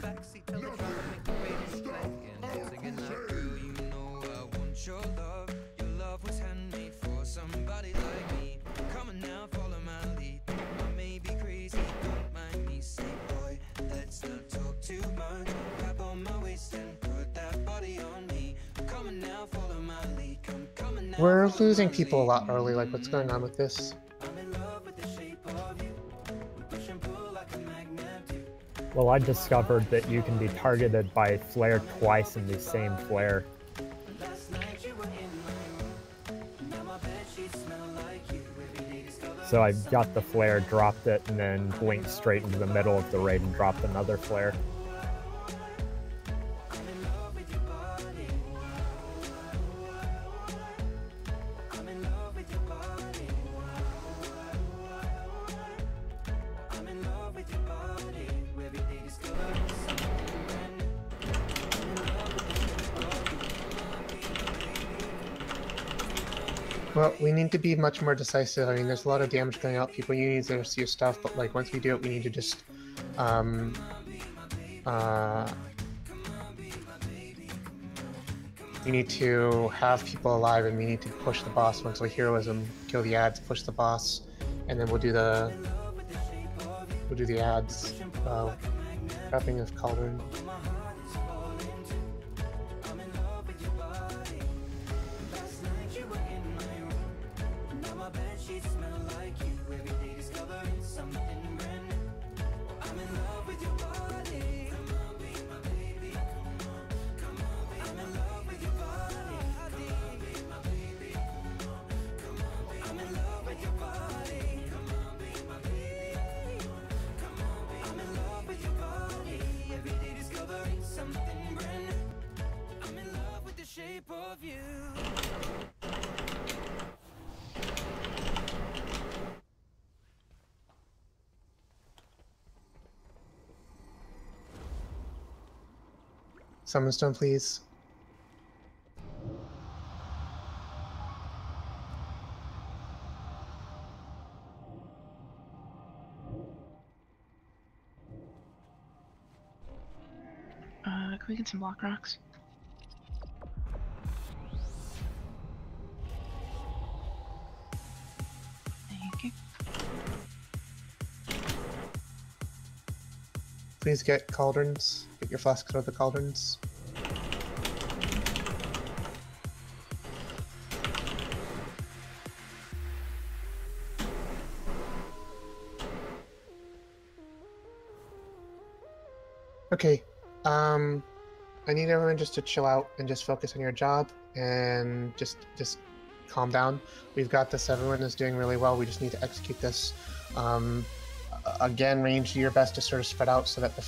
backseat, tell the driver make the radio play. And singing like, girl, you know I want your love. Your love was handmade for somebody like me. Come on now, follow my lead. I may be crazy, don't mind me. Say, boy, let's not talk too much. Grab on my waist and put that body on me. Come on now, follow my lead. Come now. We're losing people a lot early, like what's going on with this? Well, I discovered that you can be targeted by a flare twice in the same flare. So I got the flare, dropped it, and then blinked straight into the middle of the raid and dropped another flare. Well, we need to be much more decisive. I mean, there's a lot of damage going out. People need to see your stuff, but like once we do it, we need to just we need to have people alive, and we need to push the boss once we heroism, kill the ads, push the boss, and then we'll do the ads. Wrapping of Cauldron. Summon stone, please. Can we get some block rocks? Thank you. Please get cauldrons. Get your flasks out of the cauldrons. Okay, I need everyone just to chill out and just focus on your job and just calm down. We've got this. Everyone is doing really well. We just need to execute this. Again, range, do your best to sort of spread out so that the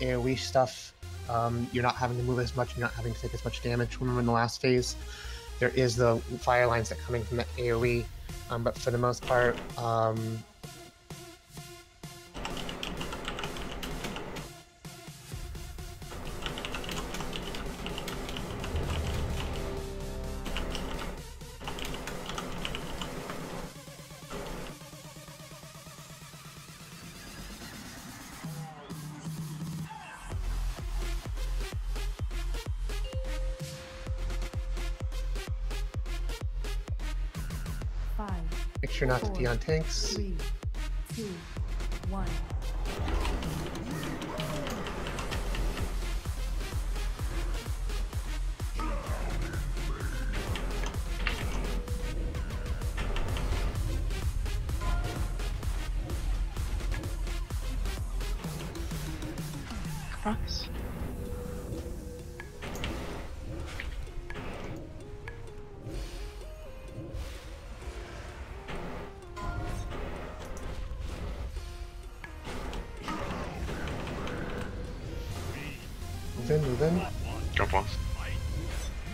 AoE stuff, you're not having to move as much, you're not having to take as much damage. Remember in the last phase, there is the fire lines that coming from the AoE, but for the most part, make sure not to be on tanks. 3, 2, 1. Cross. Move in. Go boss.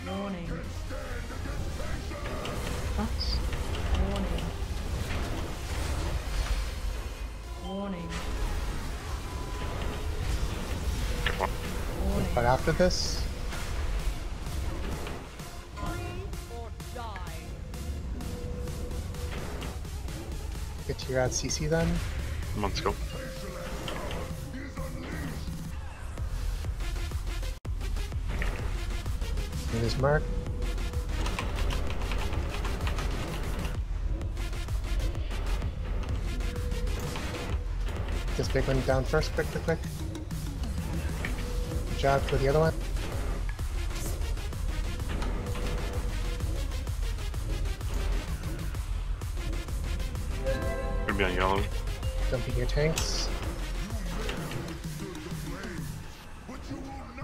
Warning. Cross. Warning. Warning. Warning. But after this, get to your ad CC then. Let's go. It is Mark. This big one down first, quick. Good job for the other one. Gonna be on yellow. Dumping your tanks.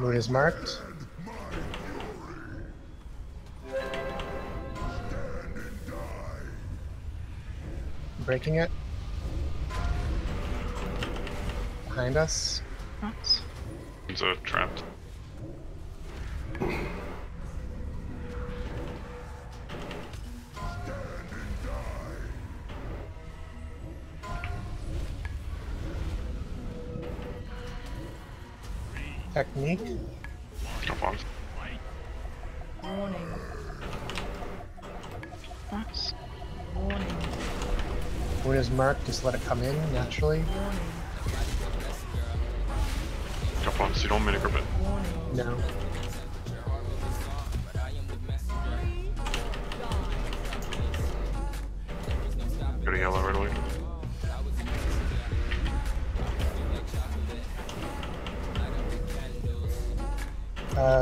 Moon is marked. Breaking it. Behind us. It's a trapped. Technique. Warning. Warning. Moon is marked, just let it come in naturally. Jump on, so you don't mini grip it. No. Go to yellow right away.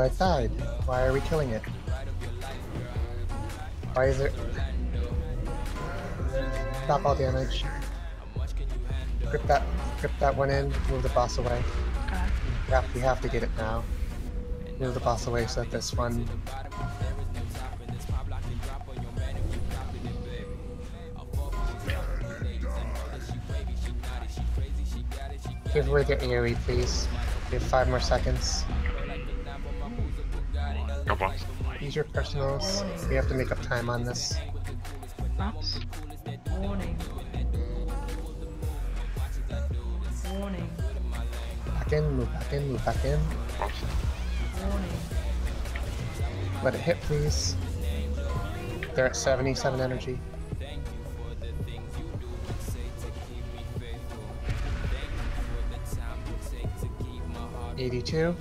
It died. Why are we killing it? Why is it? Stop all damage. Grip that one in, move the boss away. We have to get it now. Move the boss away so that this one. Give away their AoE, please. We have 5 more seconds. Use your personals. We have to make up time on this. Warning. Warning. Back in, move back in, move back in. Warning. Let it hit, please. They're at 77 energy. $82.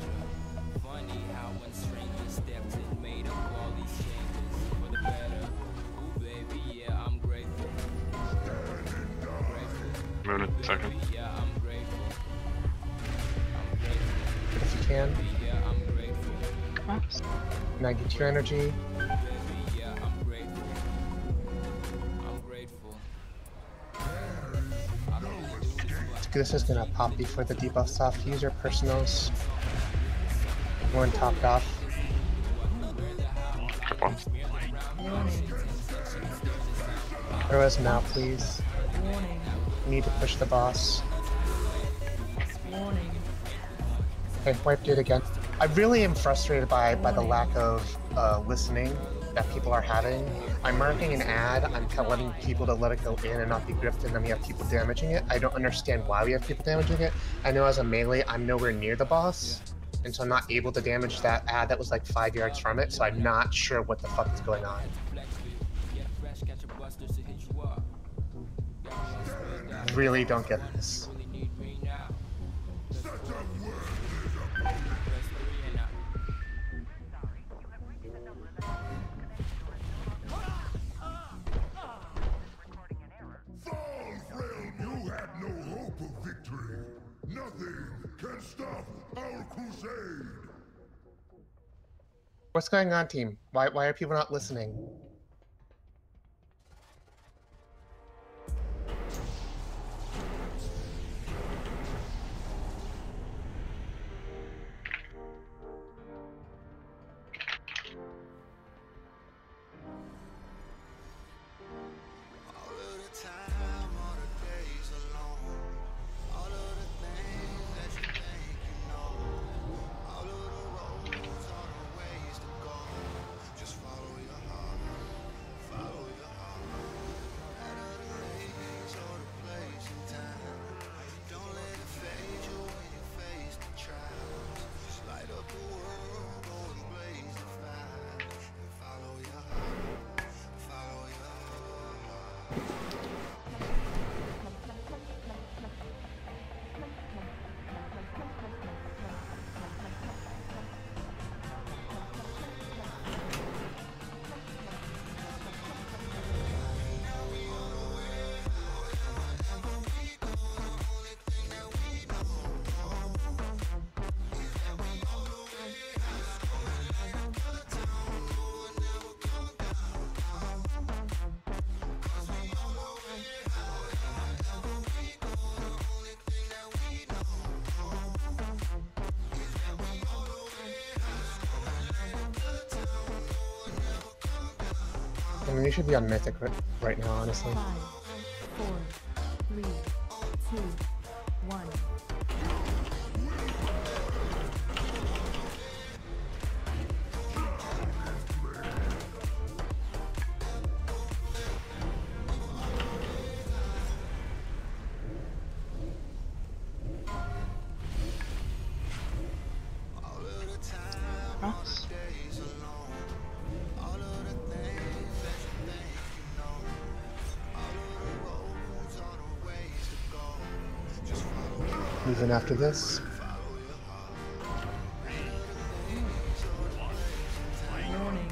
Moon in second. If you can. 92 energy. This is gonna pop before the debuff's off. Use your personals. One topped off. Throw us now, please. Warning. We need to push the boss. Warning. Okay, wiped it again. I really am frustrated by the lack of listening that people are having. I'm marking an ad, I'm letting people to let it go in and not be gripped, and then we have people damaging it. I don't understand why we have people damaging it. I know as a melee, I'm nowhere near the boss, and so I'm not able to damage that ad that was like 5 yards from it, so I'm not sure what the fuck is going on. Really don't get this. What's going on, team? Why are people not listening? I mean, you should be on Mythic right now, honestly. 5, 4, 3, 2, 1. Cross. Moving after this. Warning.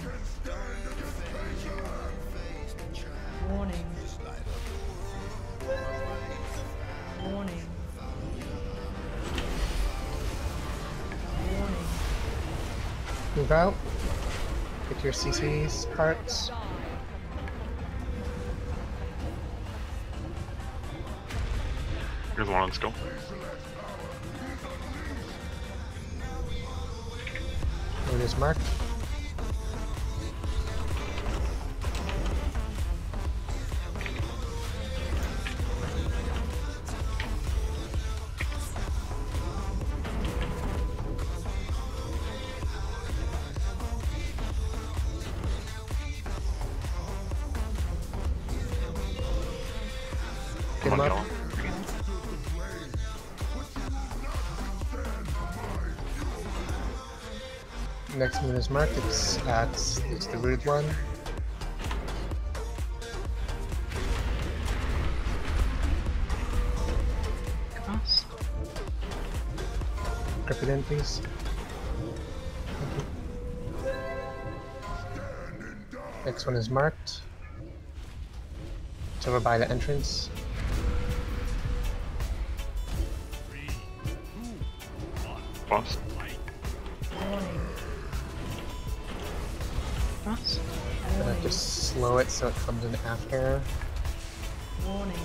Warning. Warning. Warning. Move out. Get your CC's parts. Here's one on skill. Moon is marked. Get him up. Next moon is marked. It's the rude one. Cross. Grip it in, please. Thank you. Next one is marked. It's over by the entrance. Boss. Cross. Gonna just slow it so it comes in after. Warning.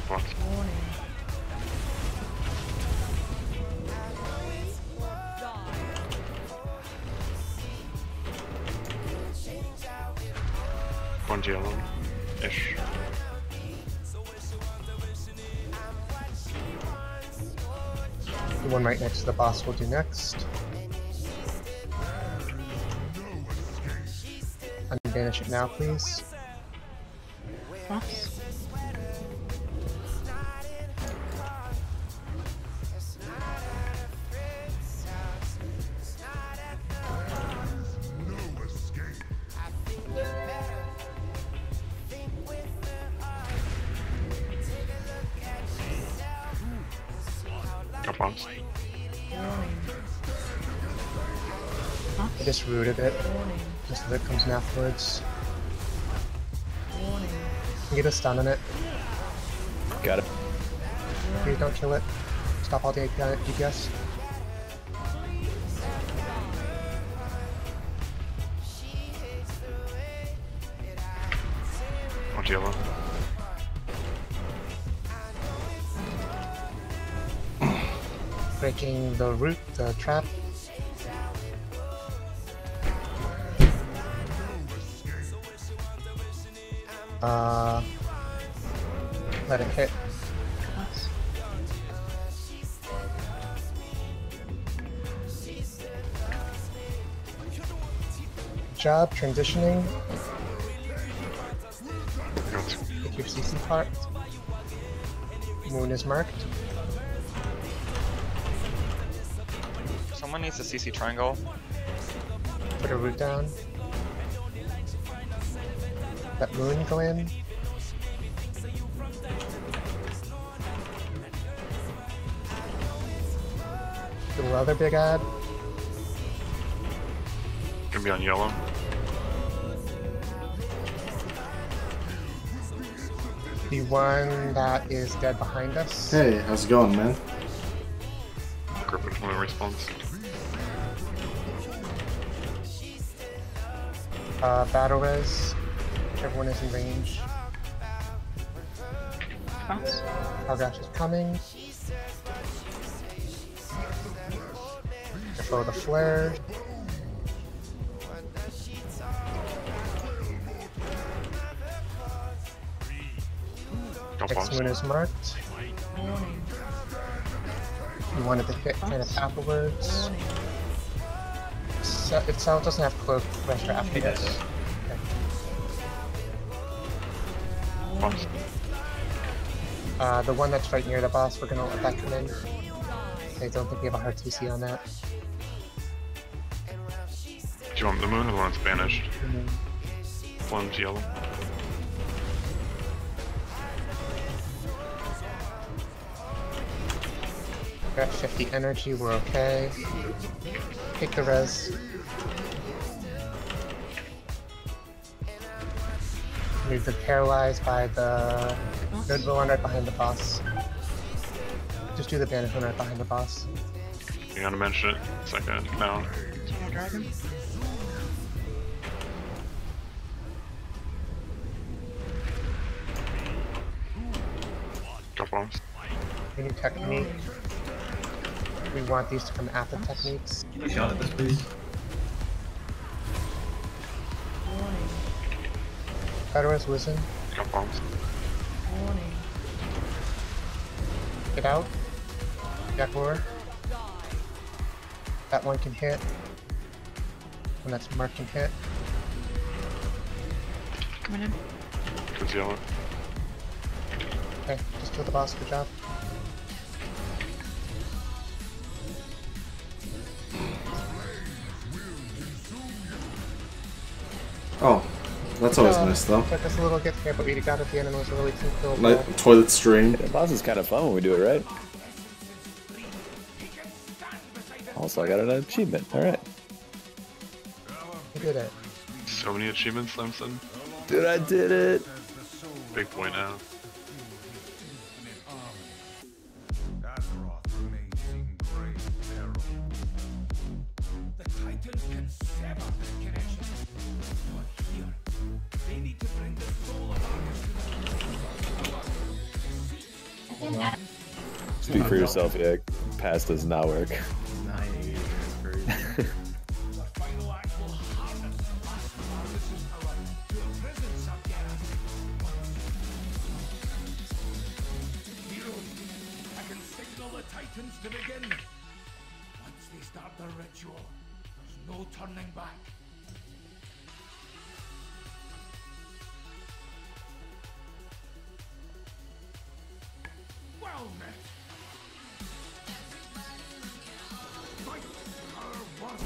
Boss. Warning. One's yellow-ish. The one right next to the boss will do next. Unbanish it now, please. Cross. Boss. I just rooted it. Just so that it comes in afterwards. Warning. Get a stun on it. Got it. Please don't kill it. Stop all the API DPS. One's yellow. Breaking the root, the trap. Let it hit. Job transitioning. Get your CC part. Moon is marked. Someone needs a CC triangle. Put a root down. Let moon go in. The other big ad. Gonna be on yellow. The one that is dead behind us. Hey, how's it going, man? Grip it when it responds. Battle res. Everyone is in range. Cross. Algash is coming. Careful of the flare. Next moon is marked. Warning. You wanted to hit kind of afterwards. So, if Sal doesn't have cloak, rest for afterwards. The one that's right near the boss, we're gonna let that come in. I don't think we have a hard TC on that. Do you want the moon or the one that's banished? One's yellow. We're at 50 energy, we're okay. Take the res. We've been paralyzed by the good one right behind the boss. Just do the banish one right behind the boss. You gotta mention it. Second, now. Dragon? Drop bombs. We need technique. We want these to come after techniques. Can you shot at this, please? Warning. Fedor's Wizen. Drop bombs. Warning. Get out. Jack Roar. That one can hit. And that's mark can hit. Coming in. Towards yellow. Okay, just kill the boss, good job. Oh, that's always nice though. Took us a little get here, but we got at the end and it was a really cute kill. Like toilet string. The boss is kind of fun when we do it right. Also, I got an achievement. Alright. We did it. So many achievements, Limson. Dude, I did it! Big boy now. Speak for yourself, yeah. Pass does not work. Nice. Crazy. To begin. Once they start the ritual, there's no turning back. Well met. Fight her once.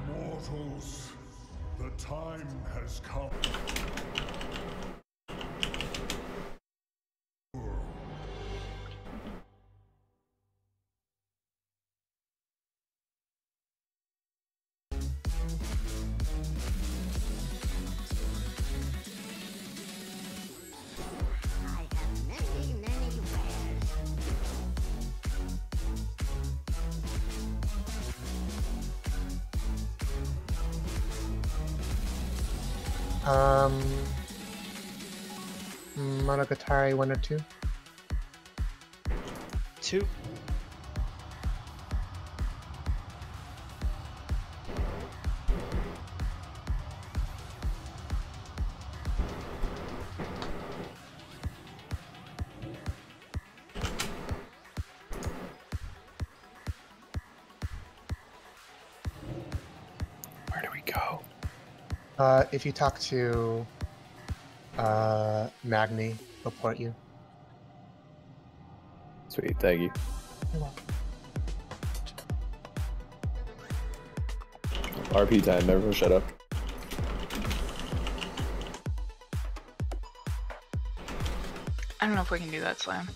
Mortals, the time has come. Monogatari 1 or 2? 2. Where do we go? If you talk to Magni, he'll port you. Sweet, thank you. You're welcome. RP time, everyone shut up. I don't know if we can do that slam.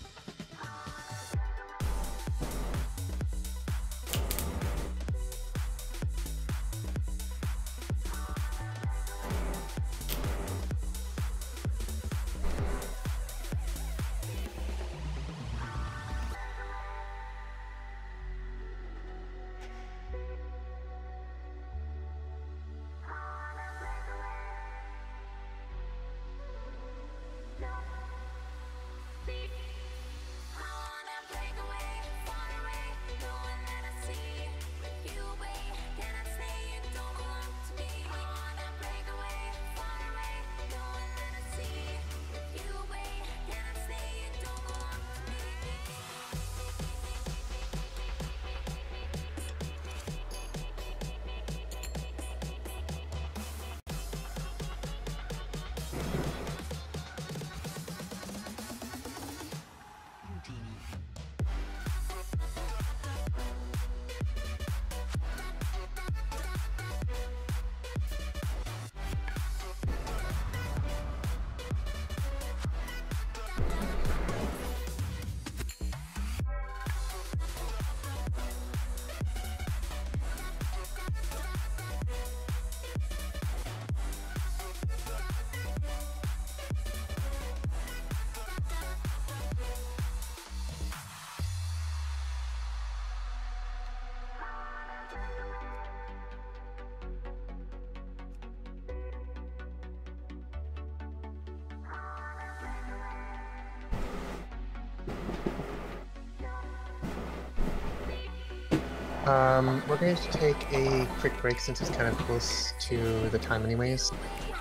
We're going to take a quick break since it's kind of close to the time anyways,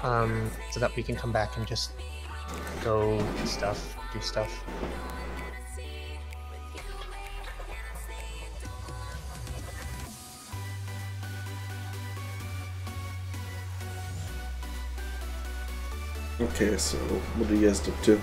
so that we can come back and just go do stuff. Okay, so what are you guys up to?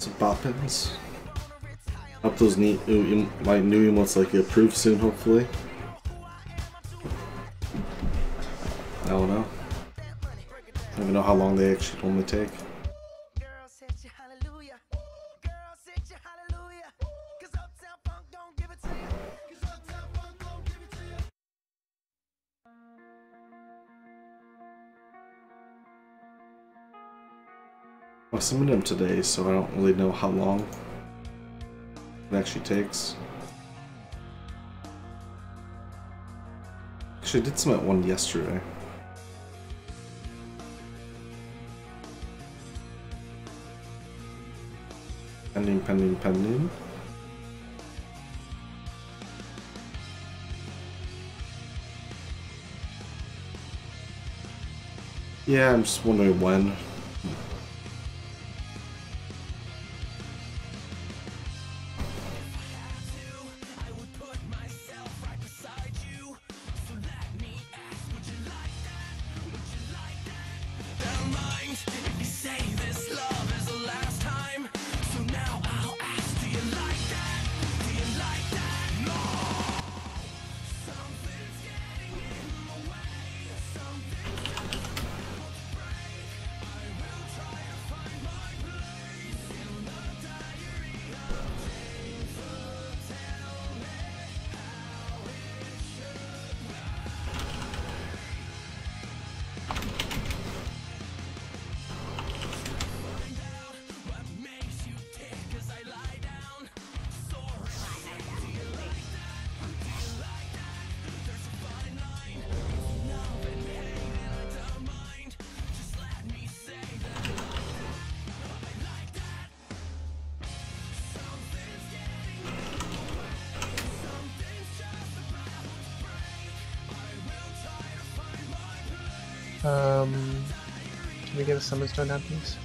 Some boppins. Hope those my new emotes like get approved soon, hopefully. I don't know. I don't even know how long they actually normally take. I summoned him today, so I don't really know how long it actually takes. Actually, I did summon one yesterday. Pending. Yeah, I'm just wondering when. Can we get a summon stone down, please?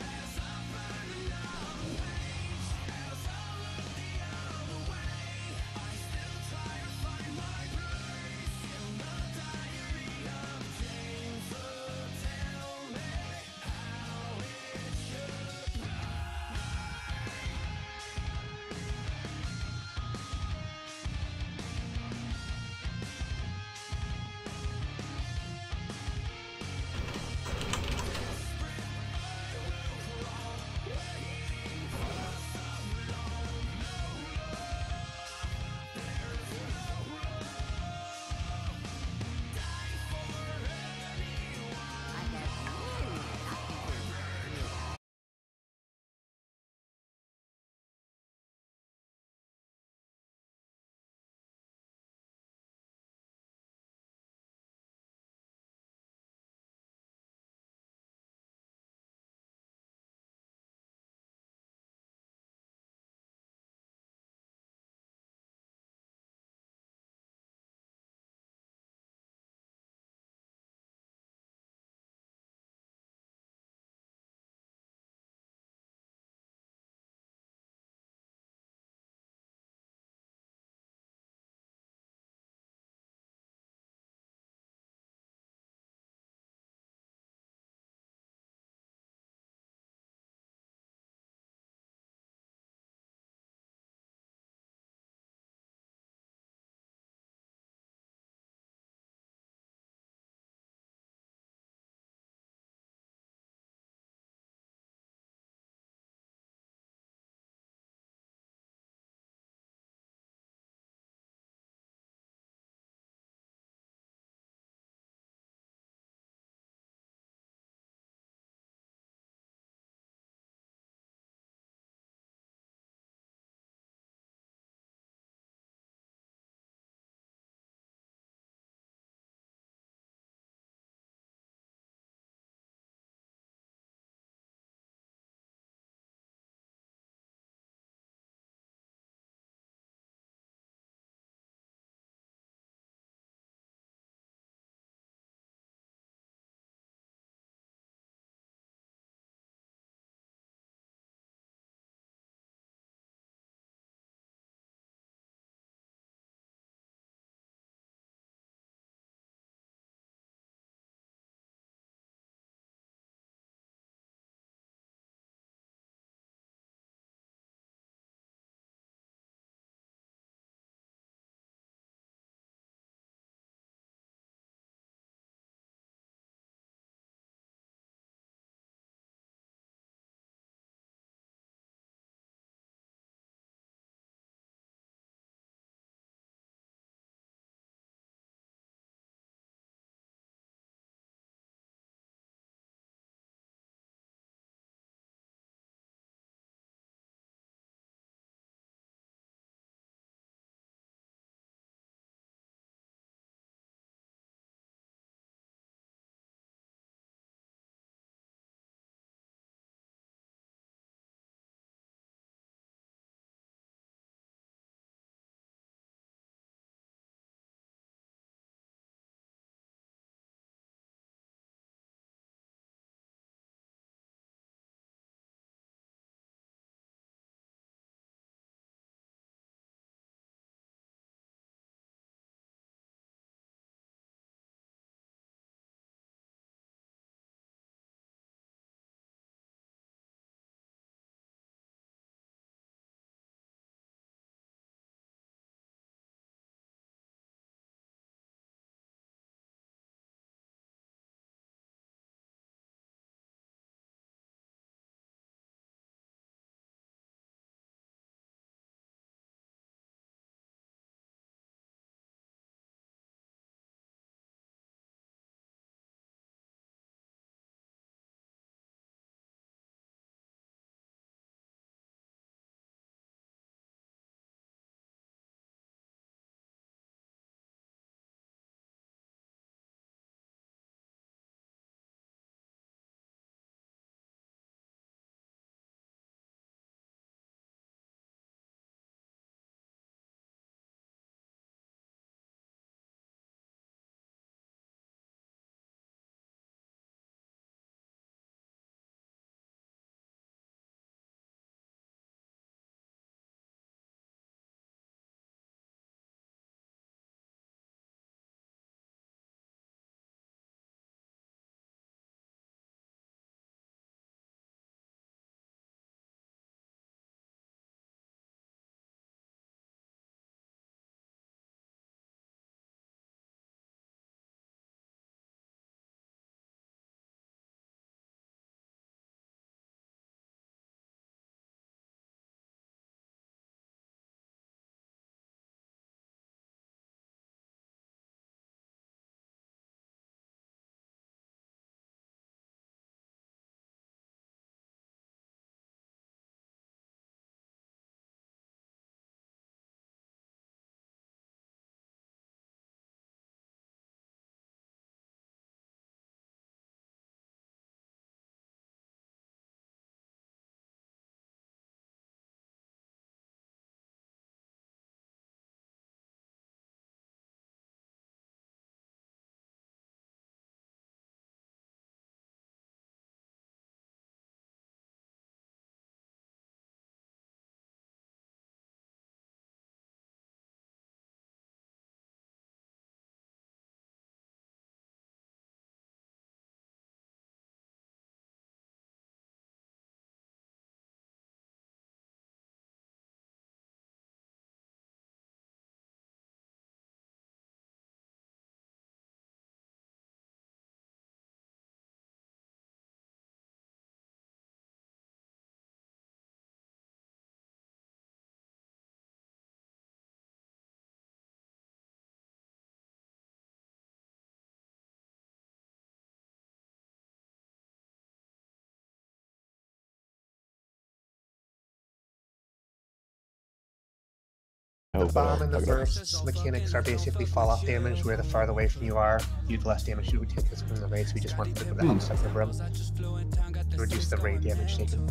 The bomb and the bursts mechanics are basically fall-off damage, where the farther away from you are, the less damage you would take from the raid, so we just want to go the outside of the room to reduce the raid damage taken.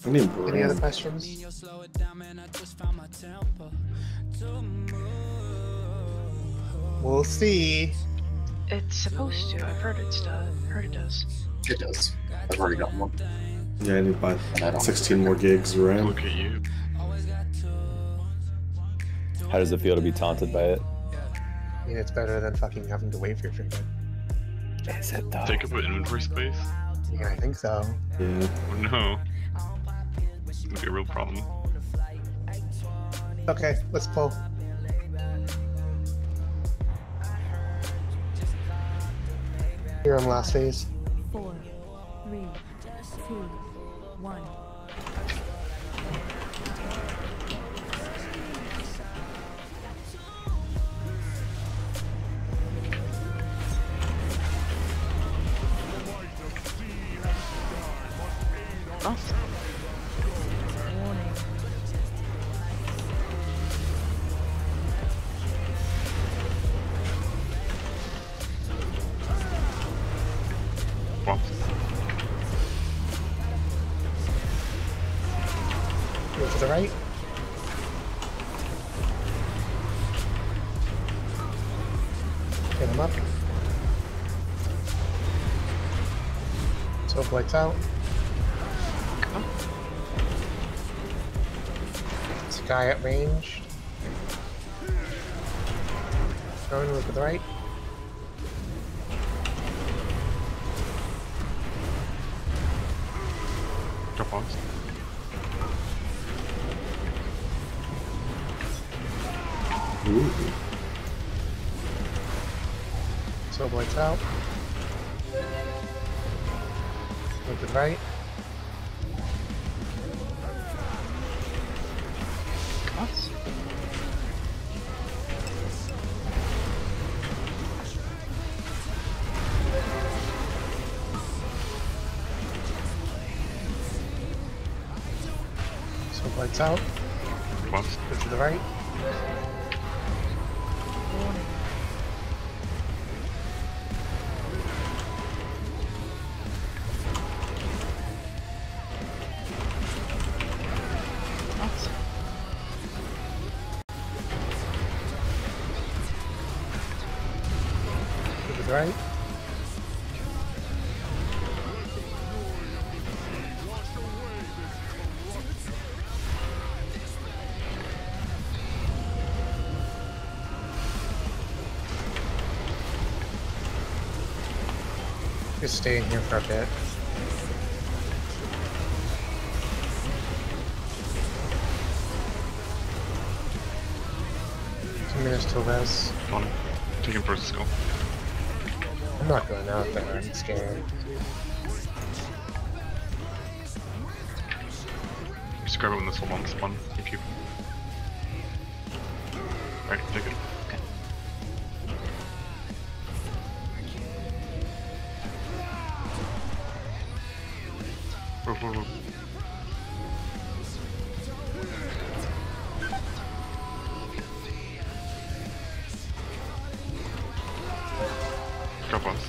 I mean, Any other questions? We'll see. It's supposed to. I've heard it does. It does. I've already got one. Yeah, I need to buy 16 more gigs of RAM. Look at you. How does it feel to be taunted by it? I mean, it's better than fucking having to wait for your trinket. Is it though? Take up inventory space? Yeah, I think so. Yeah. Oh no. It's gonna be a real problem. Okay, let's pull. Here on last phase. 4, 3, 2, 1. Warning. Well, Go to the right. Get him up. So lights out. Sky at range. Going over to the right. drop box. Ooh. So lights out. Look to the right. Cross. So lights out. Cross. Go to the right. Right? Just stay in here for a bit. Minutes till res. On it. Take him first, skull. I'm not going out there, I'm scared. Just grab it when this will on spawn. Thank you. Alright, take it. Okay. Whoa. Drop box.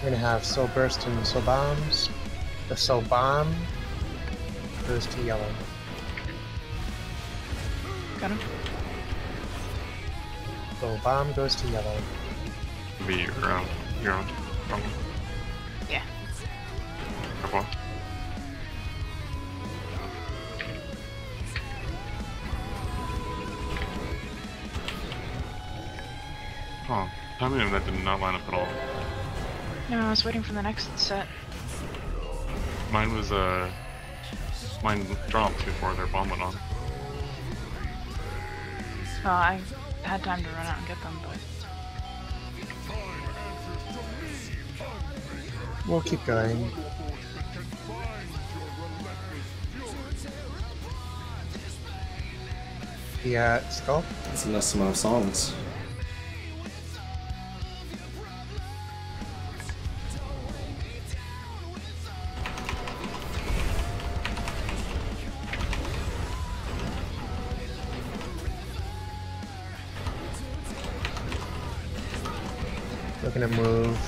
We're gonna have soul burst and soul bombs. The soul bomb goes to yellow. Got him. Soul bomb goes to yellow. Be around. You're on. Probably. Yeah. Drop box. Oh, timing of that did not line up at all. No, I was waiting for the next set. Mine was mine dropped before their bomb went on. Oh, I had time to run out and get them, but We'll keep going. Yeah, skull. That's a nice amount of songs. gonna move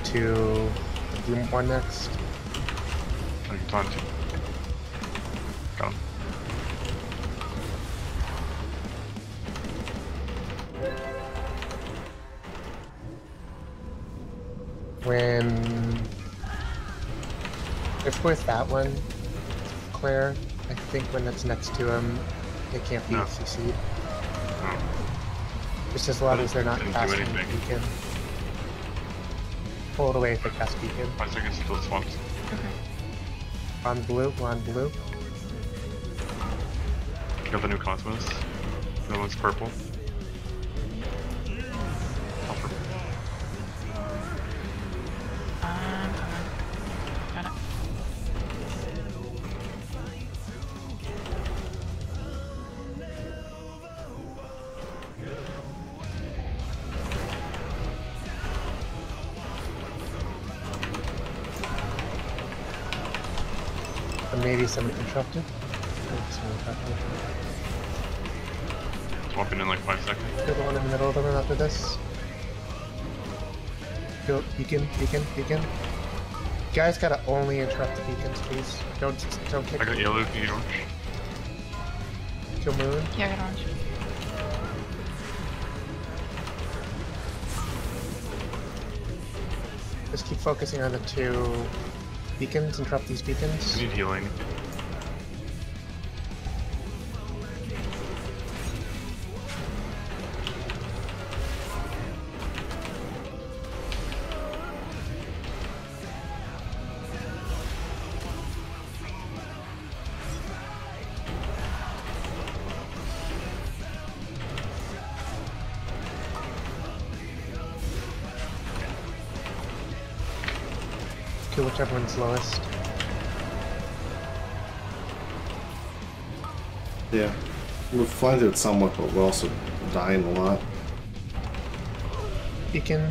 to the blue one next. I can taunt you. Got him. If with that one, Claire, I think when it's next to him, it can't be CC'd. No. Just as long as they're not Didn't do casting anything. beacon. Pull it away if they cast beacon. 5 seconds until it swamps. On blue, we're on blue. You got the new Cosmos. The one's purple. All purple. Got it. And maybe some interrupted. Swapping in like 5 seconds. Kill the one in the middle of the room after this. Kill beacon. You guys gotta only interrupt the beacons, please. Don't kick. I got yellow, you need orange. Kill moon. Yeah, I got orange. Just keep focusing on the 2 beacons. Interrupt these beacons. I need healing. Kill whichever one's lowest. Yeah. We're flying it somewhat, but we're also dying a lot. Beacon.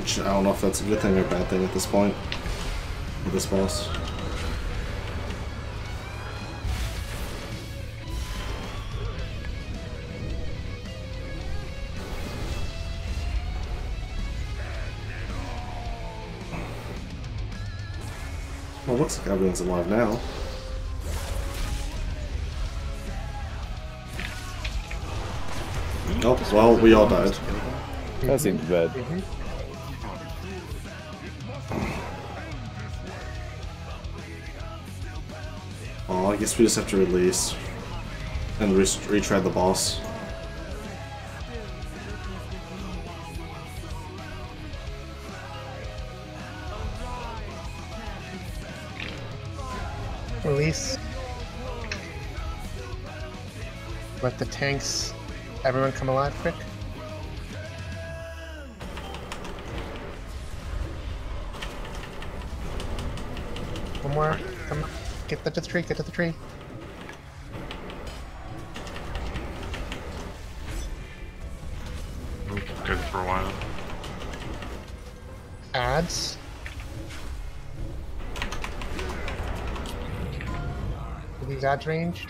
Which I don't know if that's a good thing or a bad thing at this point. With this boss. Well, looks like everyone's alive now. Oh, well, we all died. That seems bad. Oh, I guess we just have to release and retry the boss. Release. Let the tanks, everyone come alive quick. One more. Come on. Get to the tree, get to the tree. Good for a while. Ads. Are these ads ranged?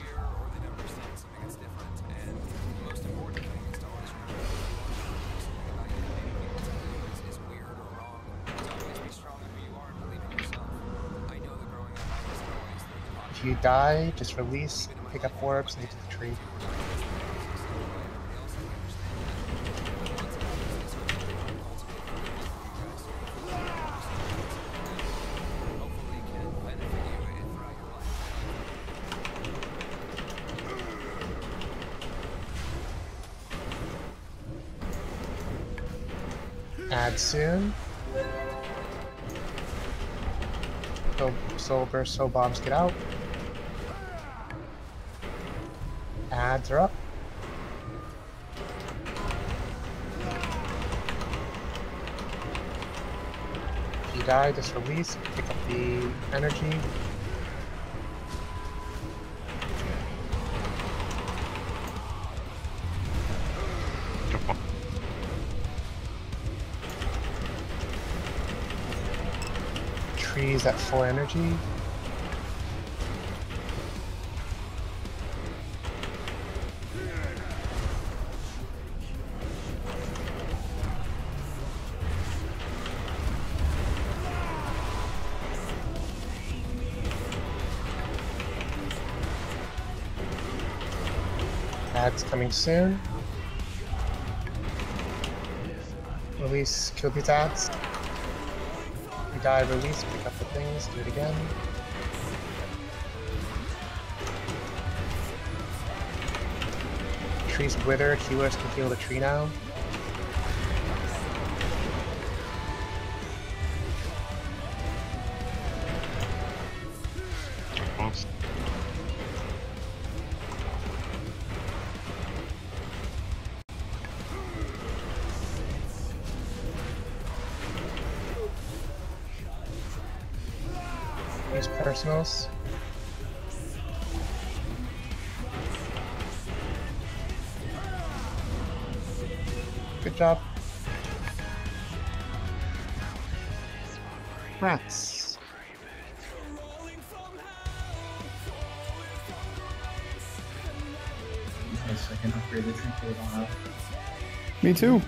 If you die, just release, pick up orbs, and get to the tree. Add soon. Soul burst, soul bombs get out. Ads are up. If you die, just release, pick up the energy. Trees at full energy. Ads coming soon. Release, kill these ads. We die, release, pick up the things, do it again. Tree's withered, healers can heal the tree now. Oops. Use personals. Good job. Rats. Nice, I can upgrade the trinket with all that. Me too.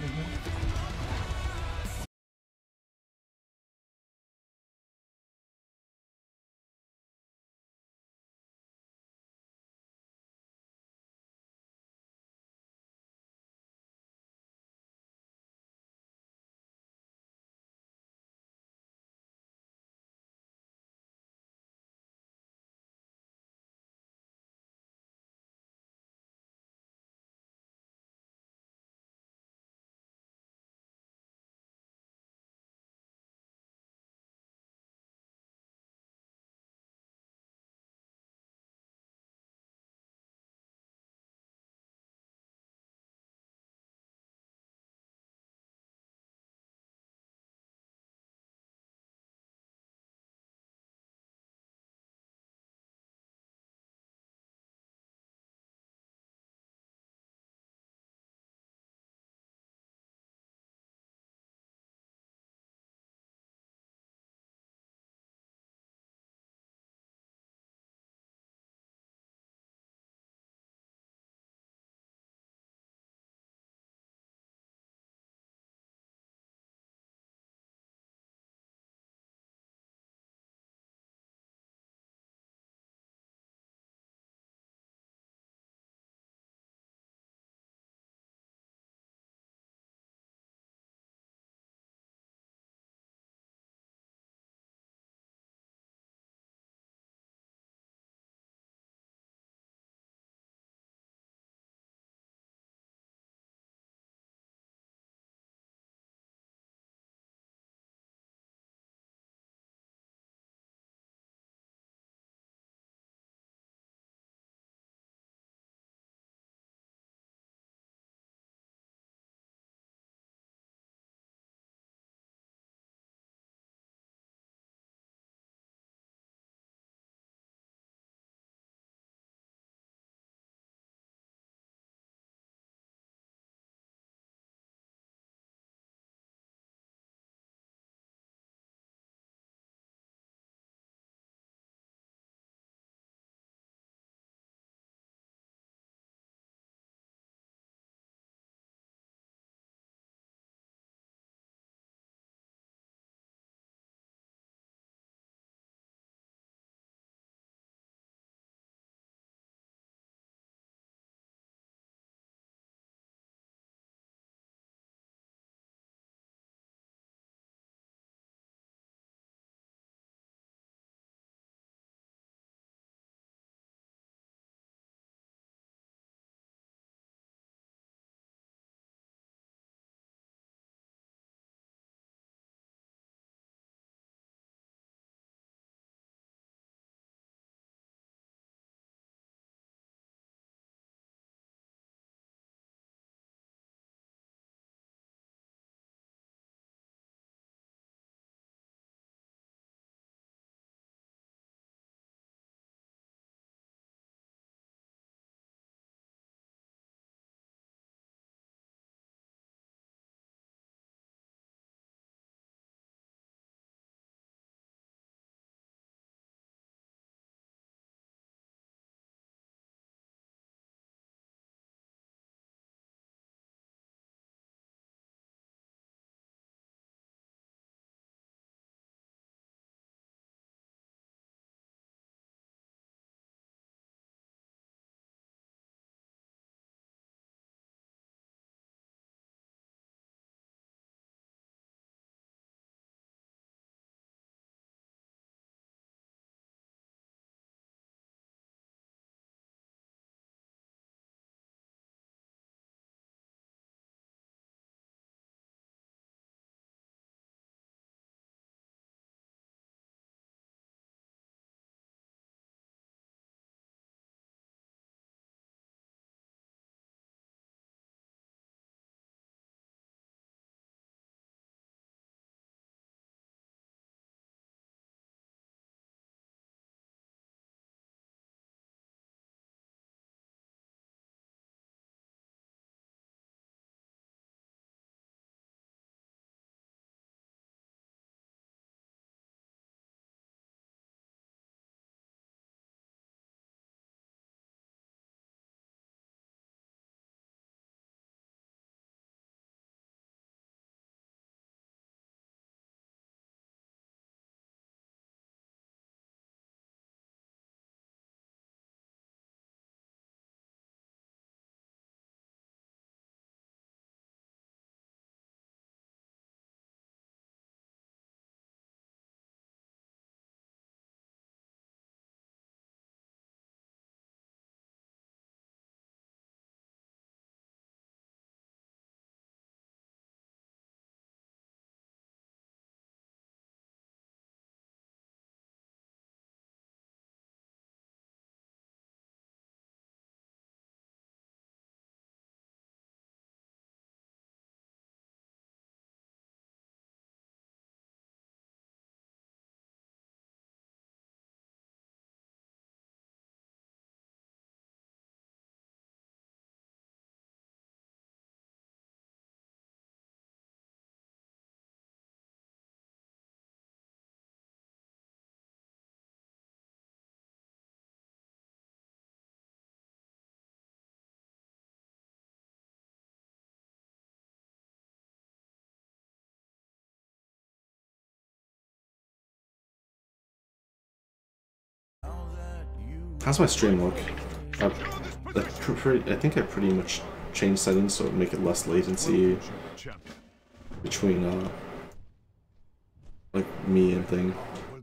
How's my stream look? I think I pretty much changed settings so it make it less latency between like me and thing.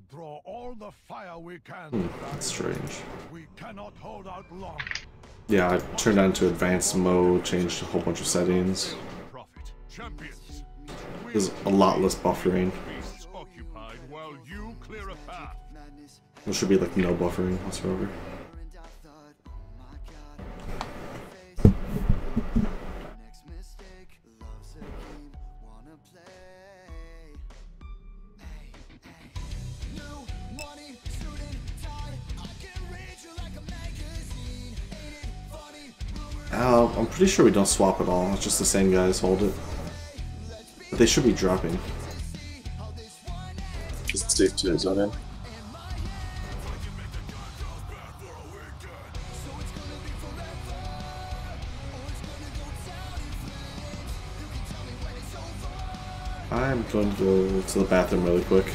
Draw all the fire we can. That's strange. We cannot hold out long. Yeah, I turned that into advanced mode, changed a whole bunch of settings. There's a lot less buffering. There should be like no buffering whatsoever. I'm pretty sure we don't swap at all. It's just the same guys hold it. But they should be dropping. Is it safe to zone in? I'm going to go to the bathroom really quick.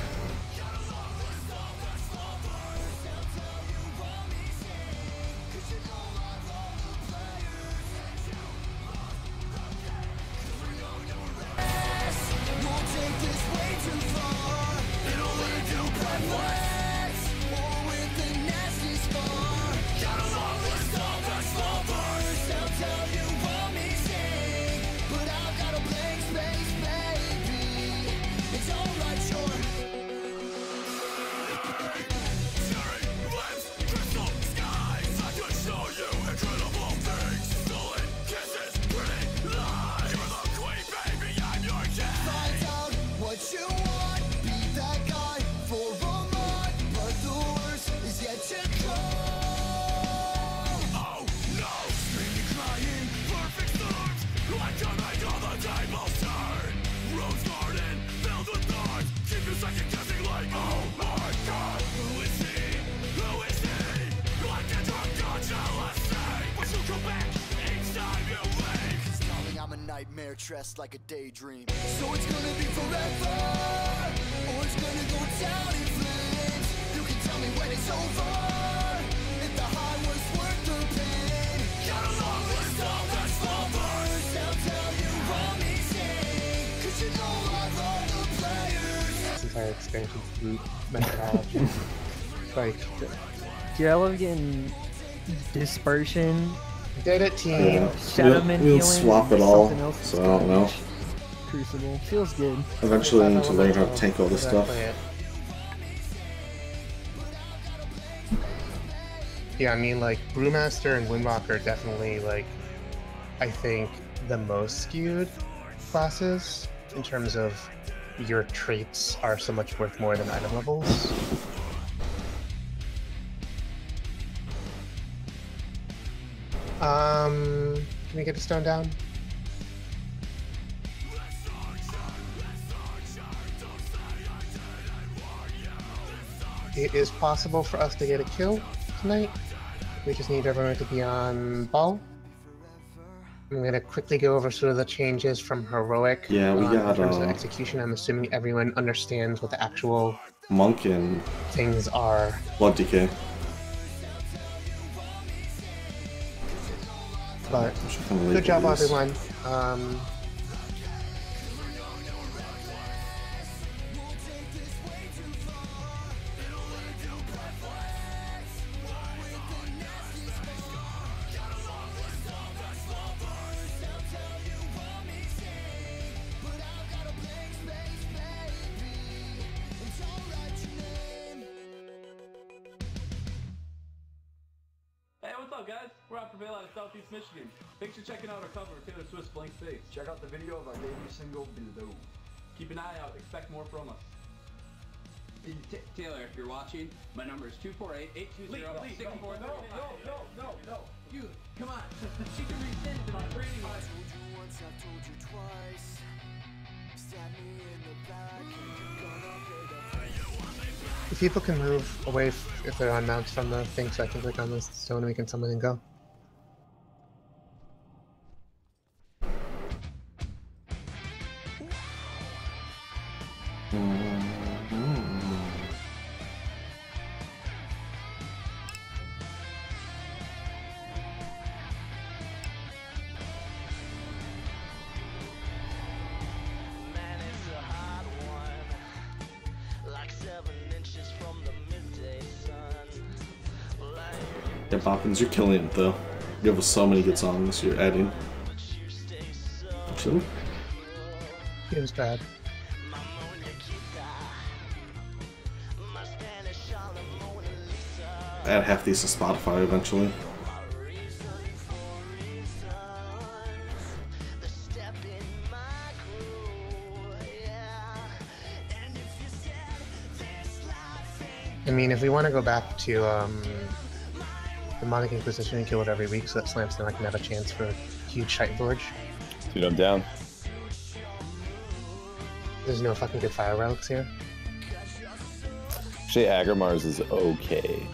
Dressed like a daydream. So it's gonna be forever, or it's gonna go down in flames. You can tell me when it's over, if the high was worth the pain. Got a long list of best lovers, they'll tell you I'm easy, 'cause you know I love the players. This entire expansion loop methodology. Like, Jelligan dispersion. Did it, team. Yeah. Shadowman We'll healing, swap it all, something else so I don't know. Crucible feels good. Eventually I need to learn how to tank all this stuff. Yeah, I mean, like, Brewmaster and Windwalker are definitely, like, I think, the most skewed classes in terms of your traits are so much worth more than item levels. Can we get a stone down? It is possible for us to get a kill tonight. We just need everyone to be on ball. I'm gonna quickly go over sort of the changes from heroic. Yeah, we got in terms of execution. I'm assuming everyone understands what the actual monk and things are. Blood DK. But good job, everyone. Hey, what's up, guys? We're out for Vail out of Southeast Michigan. Thanks for checking out our cover of Taylor Swift's Blank Space. Check out the video of our debut single, Below. Keep an eye out. Expect more from us. Taylor, if you're watching, my number is 248-820-64. No. You, come on. She can read things in our training. I told you once, I've told you twice. Stab me in the back, and you're gonna pay the price. If people can move away if they're on mounts from the thing, so I can click on this stone and we can summon and go. Yeah, Boppins, you're killing it though. You have so many good songs you're adding. Actually, It was bad. add half these to Spotify eventually. I mean, if we want to go back to the Demonic Inquisition and kill it every week so that Slam's not gonna have a chance for a huge Shite Forge. Dude, I'm down. There's no fucking good fire relics here. Actually, Agrimar's is okay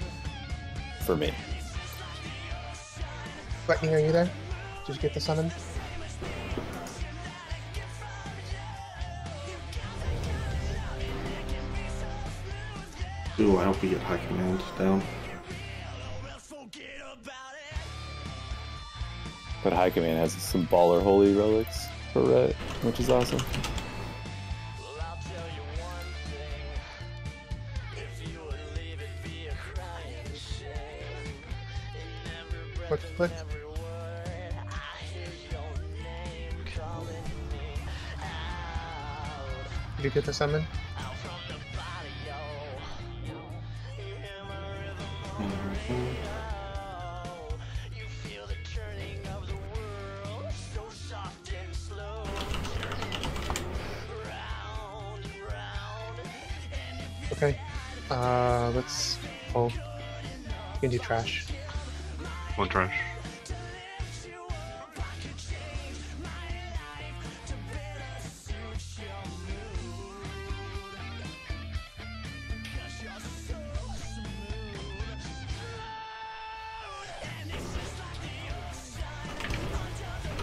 for me. Lightning, are you there? Did you get the summon? Ooh, I hope we get High Command down. But High Command has some baller holy relics for red, which is awesome. Click. Did you get the summon? Okay. Let's pull. You can do trash. One trash.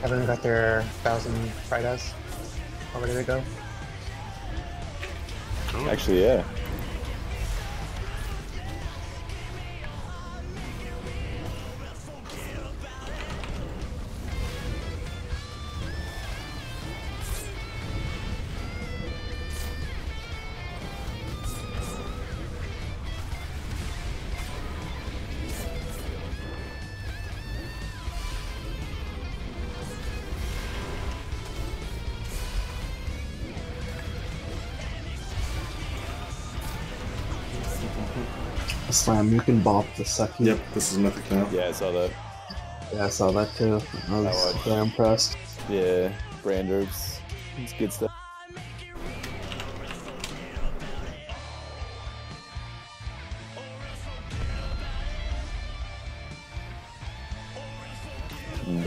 Everyone got their 1,000 Fridas? All ready to go? Actually, yeah. Slam, you can bop the second. Yep, this is Mythic now. Yeah, I saw that. Yeah, I saw that too. I was very impressed. Yeah, Branderbs. It's good stuff.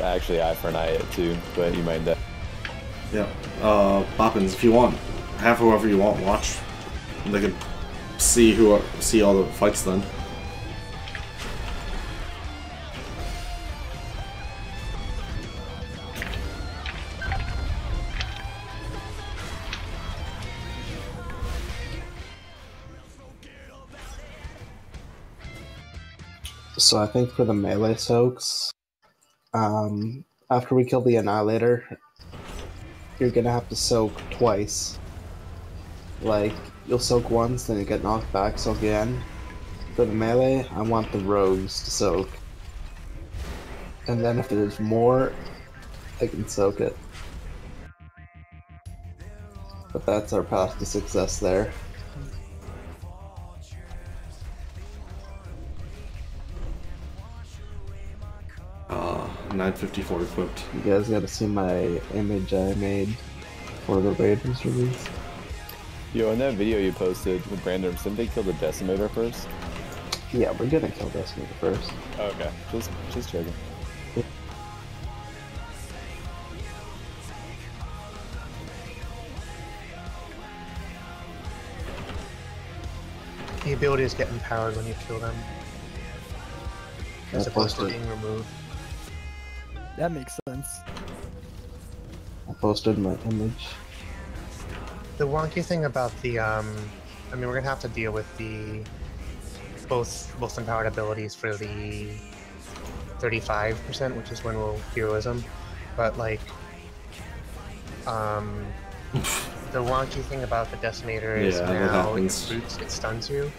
Actually, eye for an eye it too, but you might die. Yeah. Boppins, if you want, have whoever you want watch. They could see all the fights then. So I think for the melee soaks, after we kill the Annihilator, you're gonna have to soak twice. Like, you'll soak once, then you get knocked back, soak again. For the melee, I want the rogues to soak. And then if there's more, I can soak it. But that's our path to success there. Uh, 954 equipped. You guys gotta see my image I made for the Raiders release. Yo, in that video you posted with Brandon, didn't they kill the Decimator first? Yeah, we're gonna kill Decimator first. Oh, okay, just checking. The abilities get empowered when you kill them, as opposed to being removed. That makes sense. I posted my image. The wonky thing about the, I mean, we're gonna have to deal with the both empowered abilities for the 35%, which is when we'll heroism, but like, the wonky thing about the Decimator is now it stuns you.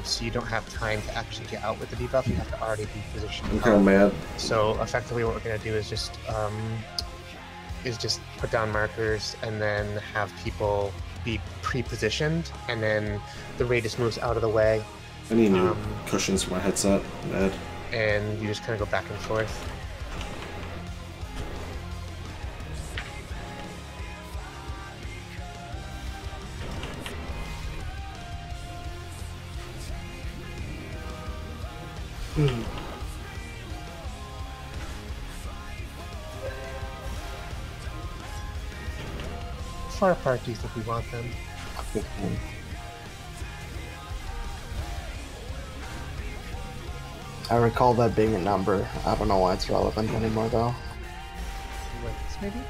so you don't have time to actually get out with the debuff. You have to already be positioned. I'm kind of mad. So effectively, what we're gonna do is just put down markers and then have people be pre-positioned, and then the raid just moves out of the way. I need new cushions for my headset. Mad. And you just kind of go back and forth. How far apart do you think we want them? 15. I recall that being a number. I don't know why it's relevant anymore, though. Wait, maybe?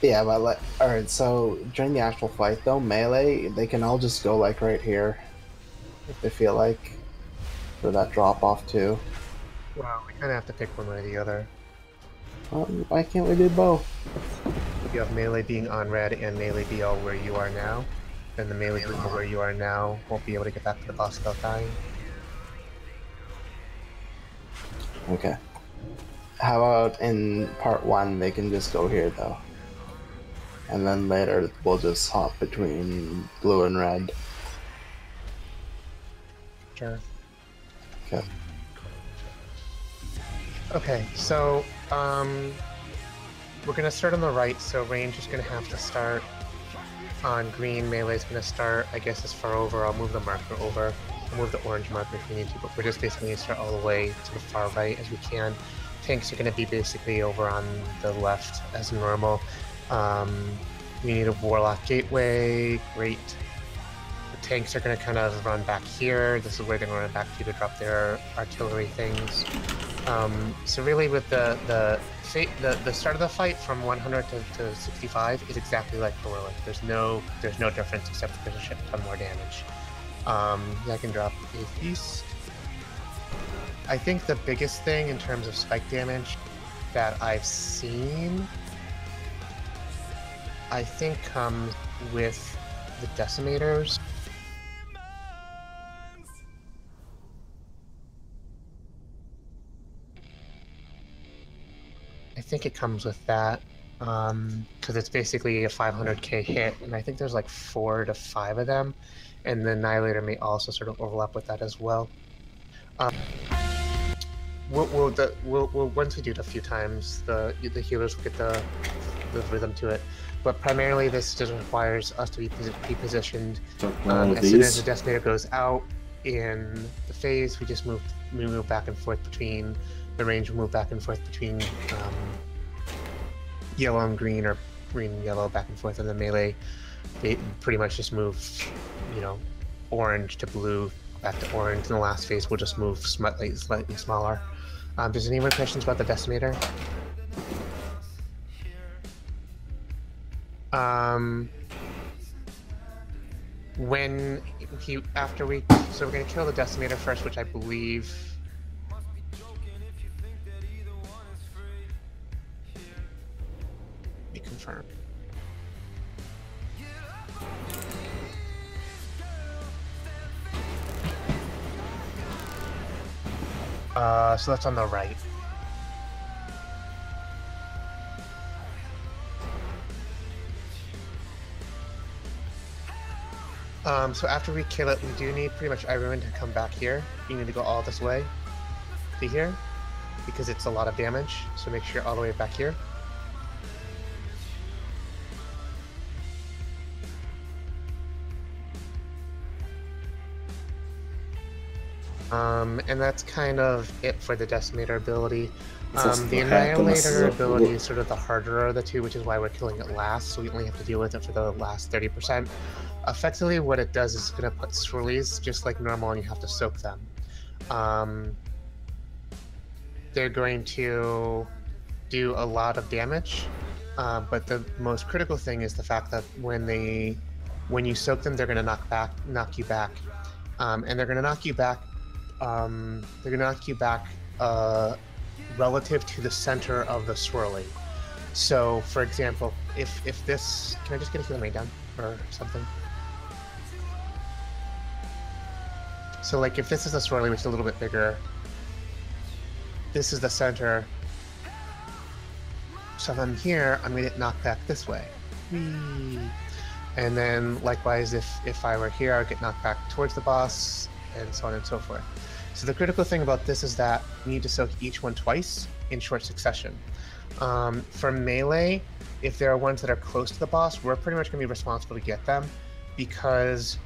Yeah, but like, alright, so during the actual fight, though, melee, they can all just go, like, right here. If they feel like. For that drop-off, too. Well, we kind of have to pick one way or the other. Why can't we do both? If you have melee being on red and melee be all where you are now, then the melee group where you are now won't be able to get back to the boss without dying. Okay. How about in part 1, they can just go here, though. And then later, we'll just hop between blue and red. Sure. Okay. Okay, so, we're gonna start on the right, so range is gonna have to start on green, melee is gonna start, I guess, as far over. I'll move the marker over. I'll move the orange marker if we need to, but we're just basically gonna start all the way to the far right as we can. Tanks are gonna be basically over on the left as normal. We need a Warlock Gateway, great. The tanks are gonna kind of run back here. This is where they're gonna run back to drop their artillery things. So really with the start of the fight from 100 to 65 is exactly like Heroic. There's no difference except that there's a shit ton more damage. I can drop a feast. I think the biggest thing in terms of spike damage that I've seen, I think comes with the Decimators. I think it comes with that, because it's basically a 500k hit, and I think there's like 4 to 5 of them, and the Annihilator may also sort of overlap with that as well. Once we do it a few times, the healers will get the rhythm to it, but primarily this just requires us to be positioned. As soon as the Decimator goes out in the phase, we just move back and forth between. The range will move back and forth between yellow and green, or green and yellow, back and forth, and the melee they pretty much just move, orange to blue, back to orange. In the last phase, we'll just move slightly smaller. Does anyone have questions about the Decimator? So we're gonna kill the Decimator first, which I believe. Confirm. So that's on the right. So after we kill it, we do need pretty much everyone to come back here. You need to go all this way to here, because it's a lot of damage. So make sure you're all the way back here. And that's kind of it for the Decimator ability. The Annihilator ability is sort of the harder of the two, which is why we're killing it last, so we only have to deal with it for the last 30%. Effectively, what it does is it's going to put swirlies just like normal, and you have to soak them. They're going to do a lot of damage, but the most critical thing is the fact that when you soak them, they're going to knock you back, and they're going to knock you back. Relative to the center of the swirly. So, for example, if this, can I just get a healing rate down? or something. So like if this is the swirly, which is a little bit bigger, this is the center. So if I'm here, I'm gonna get knocked back this way. Whee! And then likewise, if I were here, I would get knocked back towards the boss, and so on and so forth. So the critical thing about this is that we need to soak each one twice in short succession. For melee, if there are ones that are close to the boss, we're pretty much going to be responsible to get them, because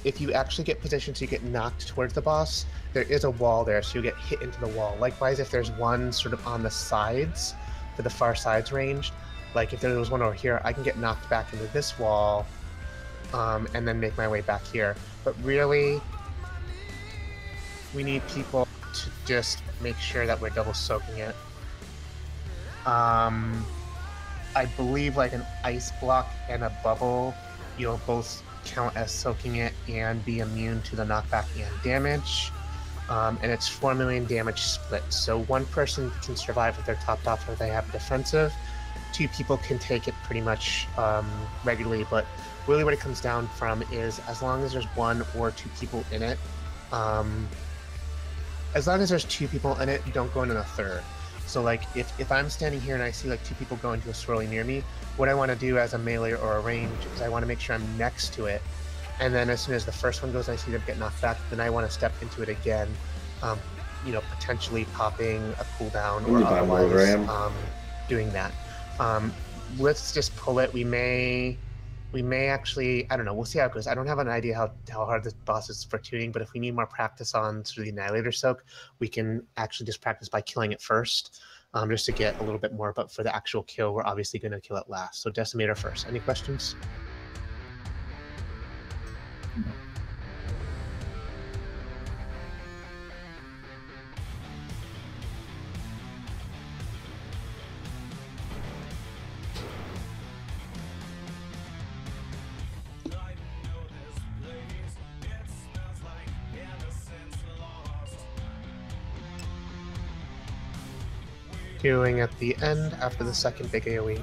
if you actually get positioned so you get knocked towards the boss, there is a wall there, so you get hit into the wall. Likewise, if there's one sort of on the sides, to the far sides ranged, like if there was one over here, I can get knocked back into this wall and then make my way back here. But really, we need people to just make sure that we're double soaking it. I believe like an ice block and a bubble, you'll both count as soaking it and be immune to the knockback and damage. And it's 4 million damage split. So one person can survive with their topped off if they have defensive. 2 people can take it pretty much regularly, but really what it comes down from is as long as there's 1 or 2 people in it, as long as there's 2 people in it, don't go into a third. So like if I'm standing here and I see like 2 people go into a swirly near me, what I want to do as a melee or a range is I want to make sure I'm next to it. And then as soon as the first one goes, I see them get knocked back, then I want to step into it again, you know, potentially popping a cooldown or otherwise doing that. Let's just pull it. We may actually, I don't know, we'll see how it goes. I don't have an idea how hard this boss is for tuning, but if we need more practice on sort of the Annihilator soak, we can actually just practice by killing it first, just to get a little bit more, but for the actual kill, we're obviously going to kill it last. So Decimator first. Any questions? Queuing at the end after the second big AoE.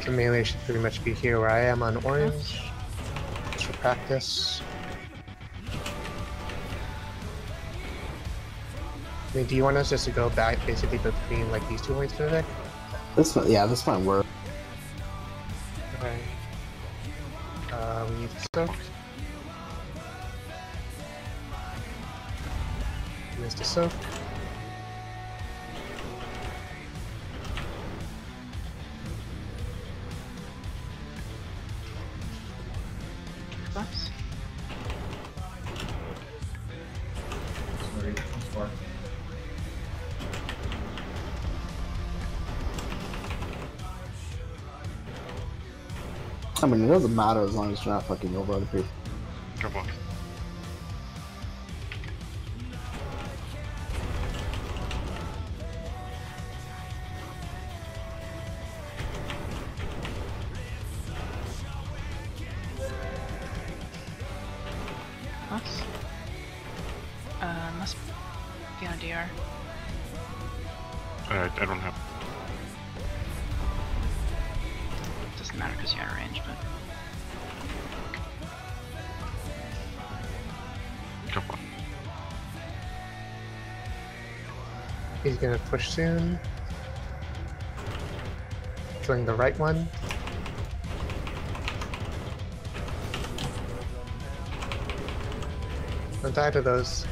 The melee should pretty much be here where I am on orange, just for practice. I mean, do you want us just to go back basically between like these 2 points for Vic? This one, yeah, this might work. Okay. We need to soak. Missed a soak. Oops. Sorry, it's far. I mean, it doesn't matter as long as you're not fucking over other people. Come on. Oops. Must be on a DR. I don't have. Doesn't matter because you're out of range, but. Come on. He's gonna push soon. Killing the right one. Don't die to those.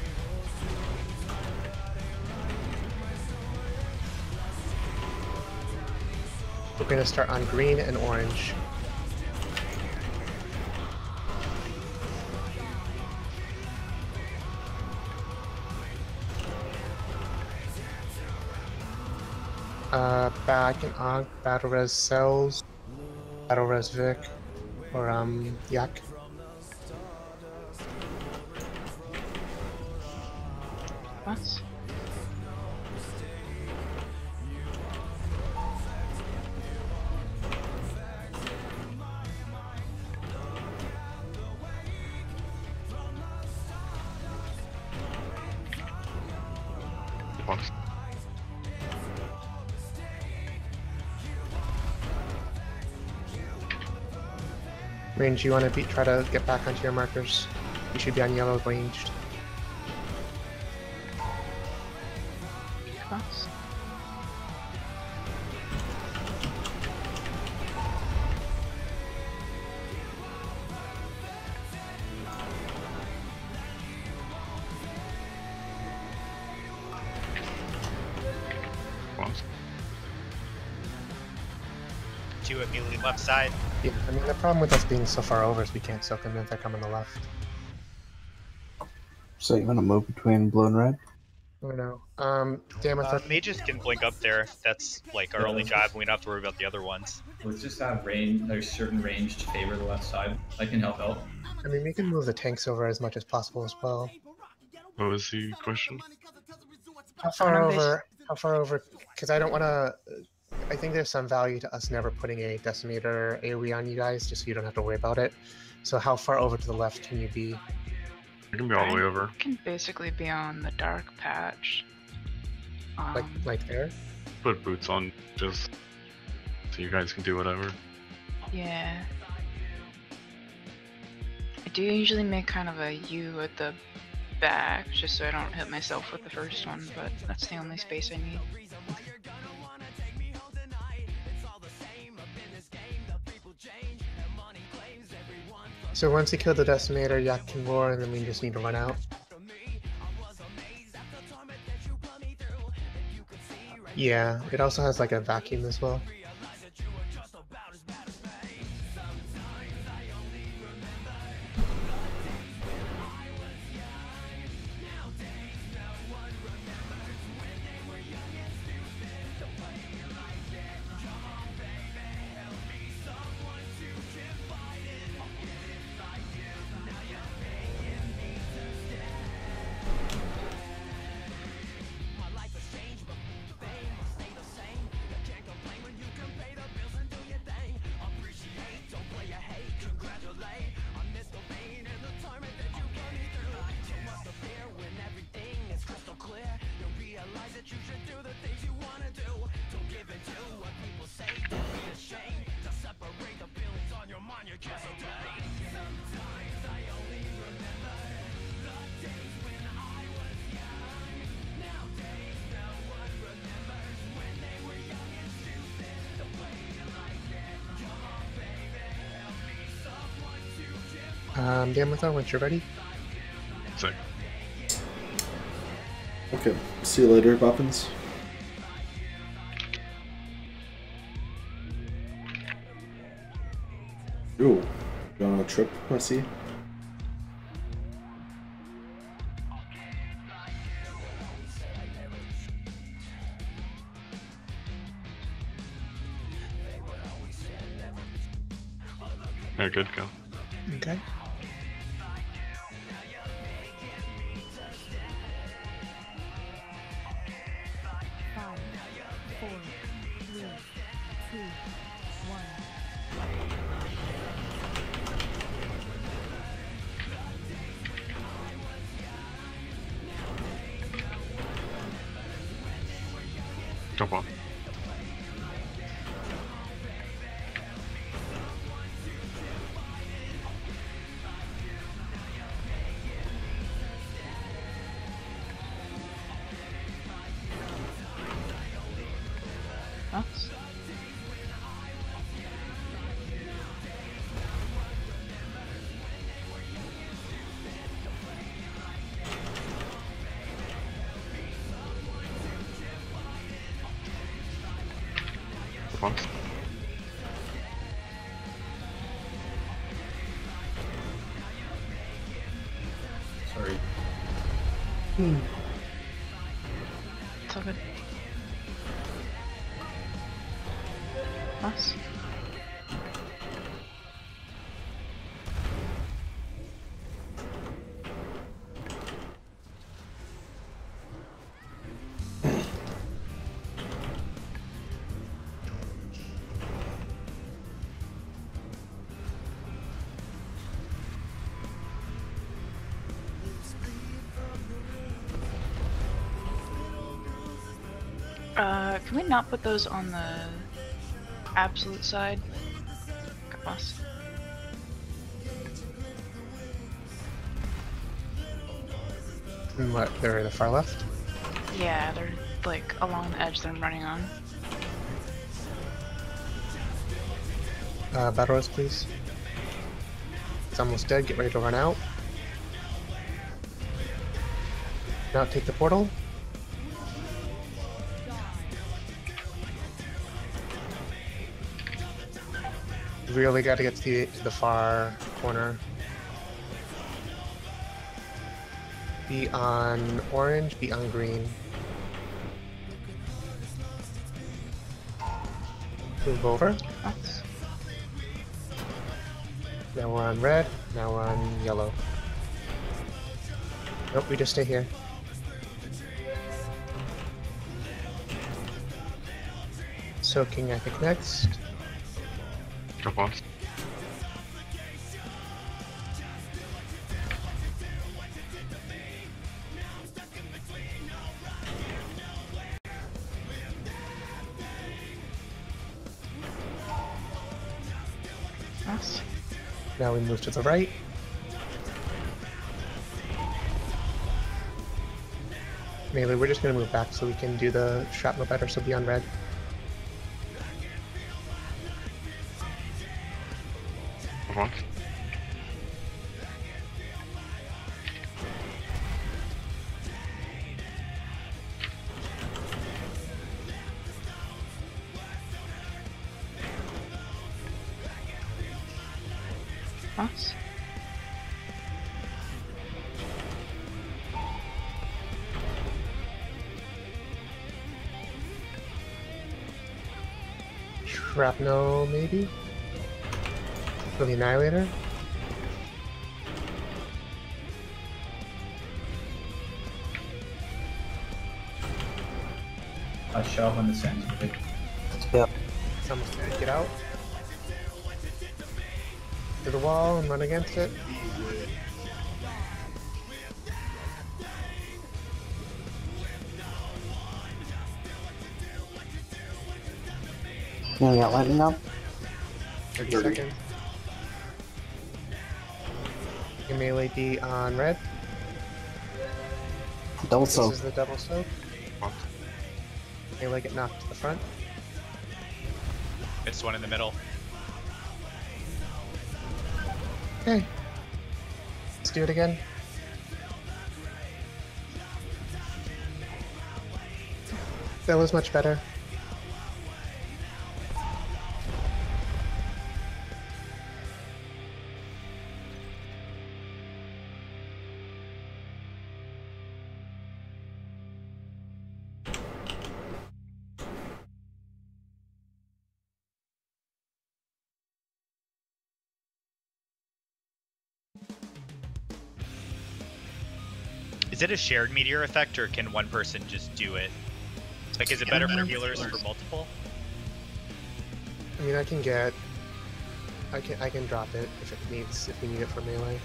We're going to start on green and orange. Back and on battle res cells, battle res Vic, or Yak. What? Range, you want to try to get back onto your markers. You should be on yellow ranged. Cross. Two immediately left side. Yeah, I mean the problem with us being so far over is we can't soak them if they come on the left. So you want to move between blue and red? Oh no. Damn, I thought Mages can blink up there. That's like our only job. We don't have to worry about the other ones. Let's just have range. There's certain range to favor the left side. I can help out. I mean we can move the tanks over as much as possible as well. What was the question? How far over? How far over? Because I don't want to. I think there's some value to us never putting a decimator AoE on you guys, just so you don't have to worry about it. So how far over to the left can you be? I can be all the way over. Can basically be on the dark patch. Like there? Put boots on just so you guys can do whatever. Yeah. I do usually make kind of a U at the back, just so I don't hit myself with the first one, but that's the only space I need. So once you kill the decimator, Yak can roar, and then we just need to run out. Yeah, it also has like a vacuum as well. Damathor, once you're ready. Sick. Okay, see you later, Boppins. Ooh, you on a trip, I see. Yeah, good, go. Okay. Jump on. Oops. Fox. Sorry. It's all good. Us. Can we not put those on the absolute side? Us. And what? They're the far left? Yeah, they're like along the edge that I'm running on. Battle Rose, please. It's almost dead. Get ready to run out. Now take the portal. Really got to get to the far corner. Be on orange, be on green. Move over. Now we're on red, now we're on yellow. Nope, we just stay here. Soaking, I think, next. Jump on. Nice. Now we move to the right. Melee, we're just going to move back so we can do the shrapnel better, so be on red. Come on. Nice. Shrapnel, maybe? For the Annihilator? I shove on the center of it. Yep. It's almost dead. Get out. To the wall and run against it. You got lightning up? 30 seconds. Your melee D on red. Double soak. This is the double soak. Melee get knocked to the front. This one in the middle. Okay. Let's do it again. That was much better. Is it a shared meteor effect, or can one person just do it? Like, is it better for healers or for multiple? I mean, I can drop it if we need it for melee.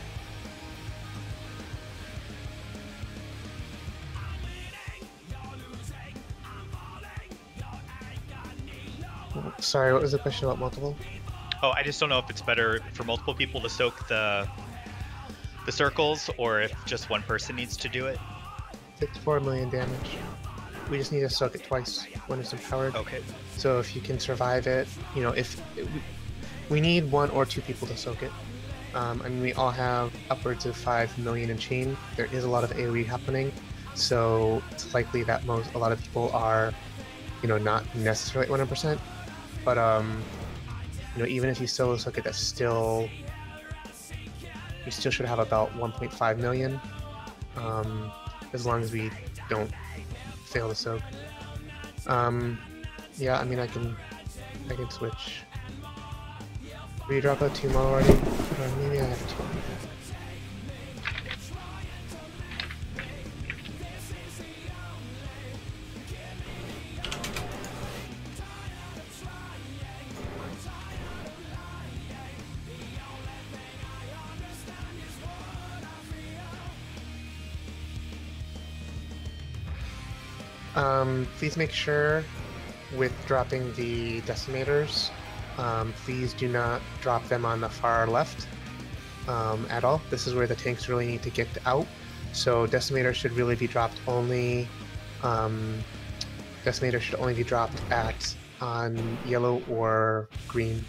Sorry, what was the question about multiple? Oh, I just don't know if it's better for multiple people to soak the circles, or if just one person needs to do it. It's 4 million damage. We just need to soak it twice when it's empowered. Okay. So if you can survive it, you know, we need 1 or 2 people to soak it. I mean, we all have upwards of 5 million in chain. There is a lot of AoE happening, so it's likely that a lot of people are, you know, not necessarily at 100%. But you know, even if you solo soak it, that's still, we still should have about 1.5 million, as long as we don't fail to soak. Yeah, I mean, I can switch. Did you drop out 2 more already? Or maybe I have 2 more. Please make sure with dropping the decimators, please do not drop them on the far left at all. This is where the tanks really need to get out. So Decimator should really be dropped only. Decimator should only be dropped on yellow or green.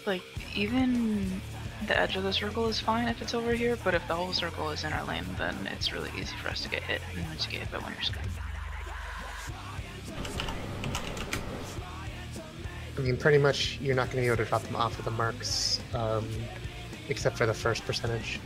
Like, even the edge of the circle is fine if it's over here, but if the whole circle is in our lane, then it's really easy for us to get hit, and once you get hit by one, you're screwed. I mean, pretty much you're not going to be able to drop them off of the marks, except for the first percentage.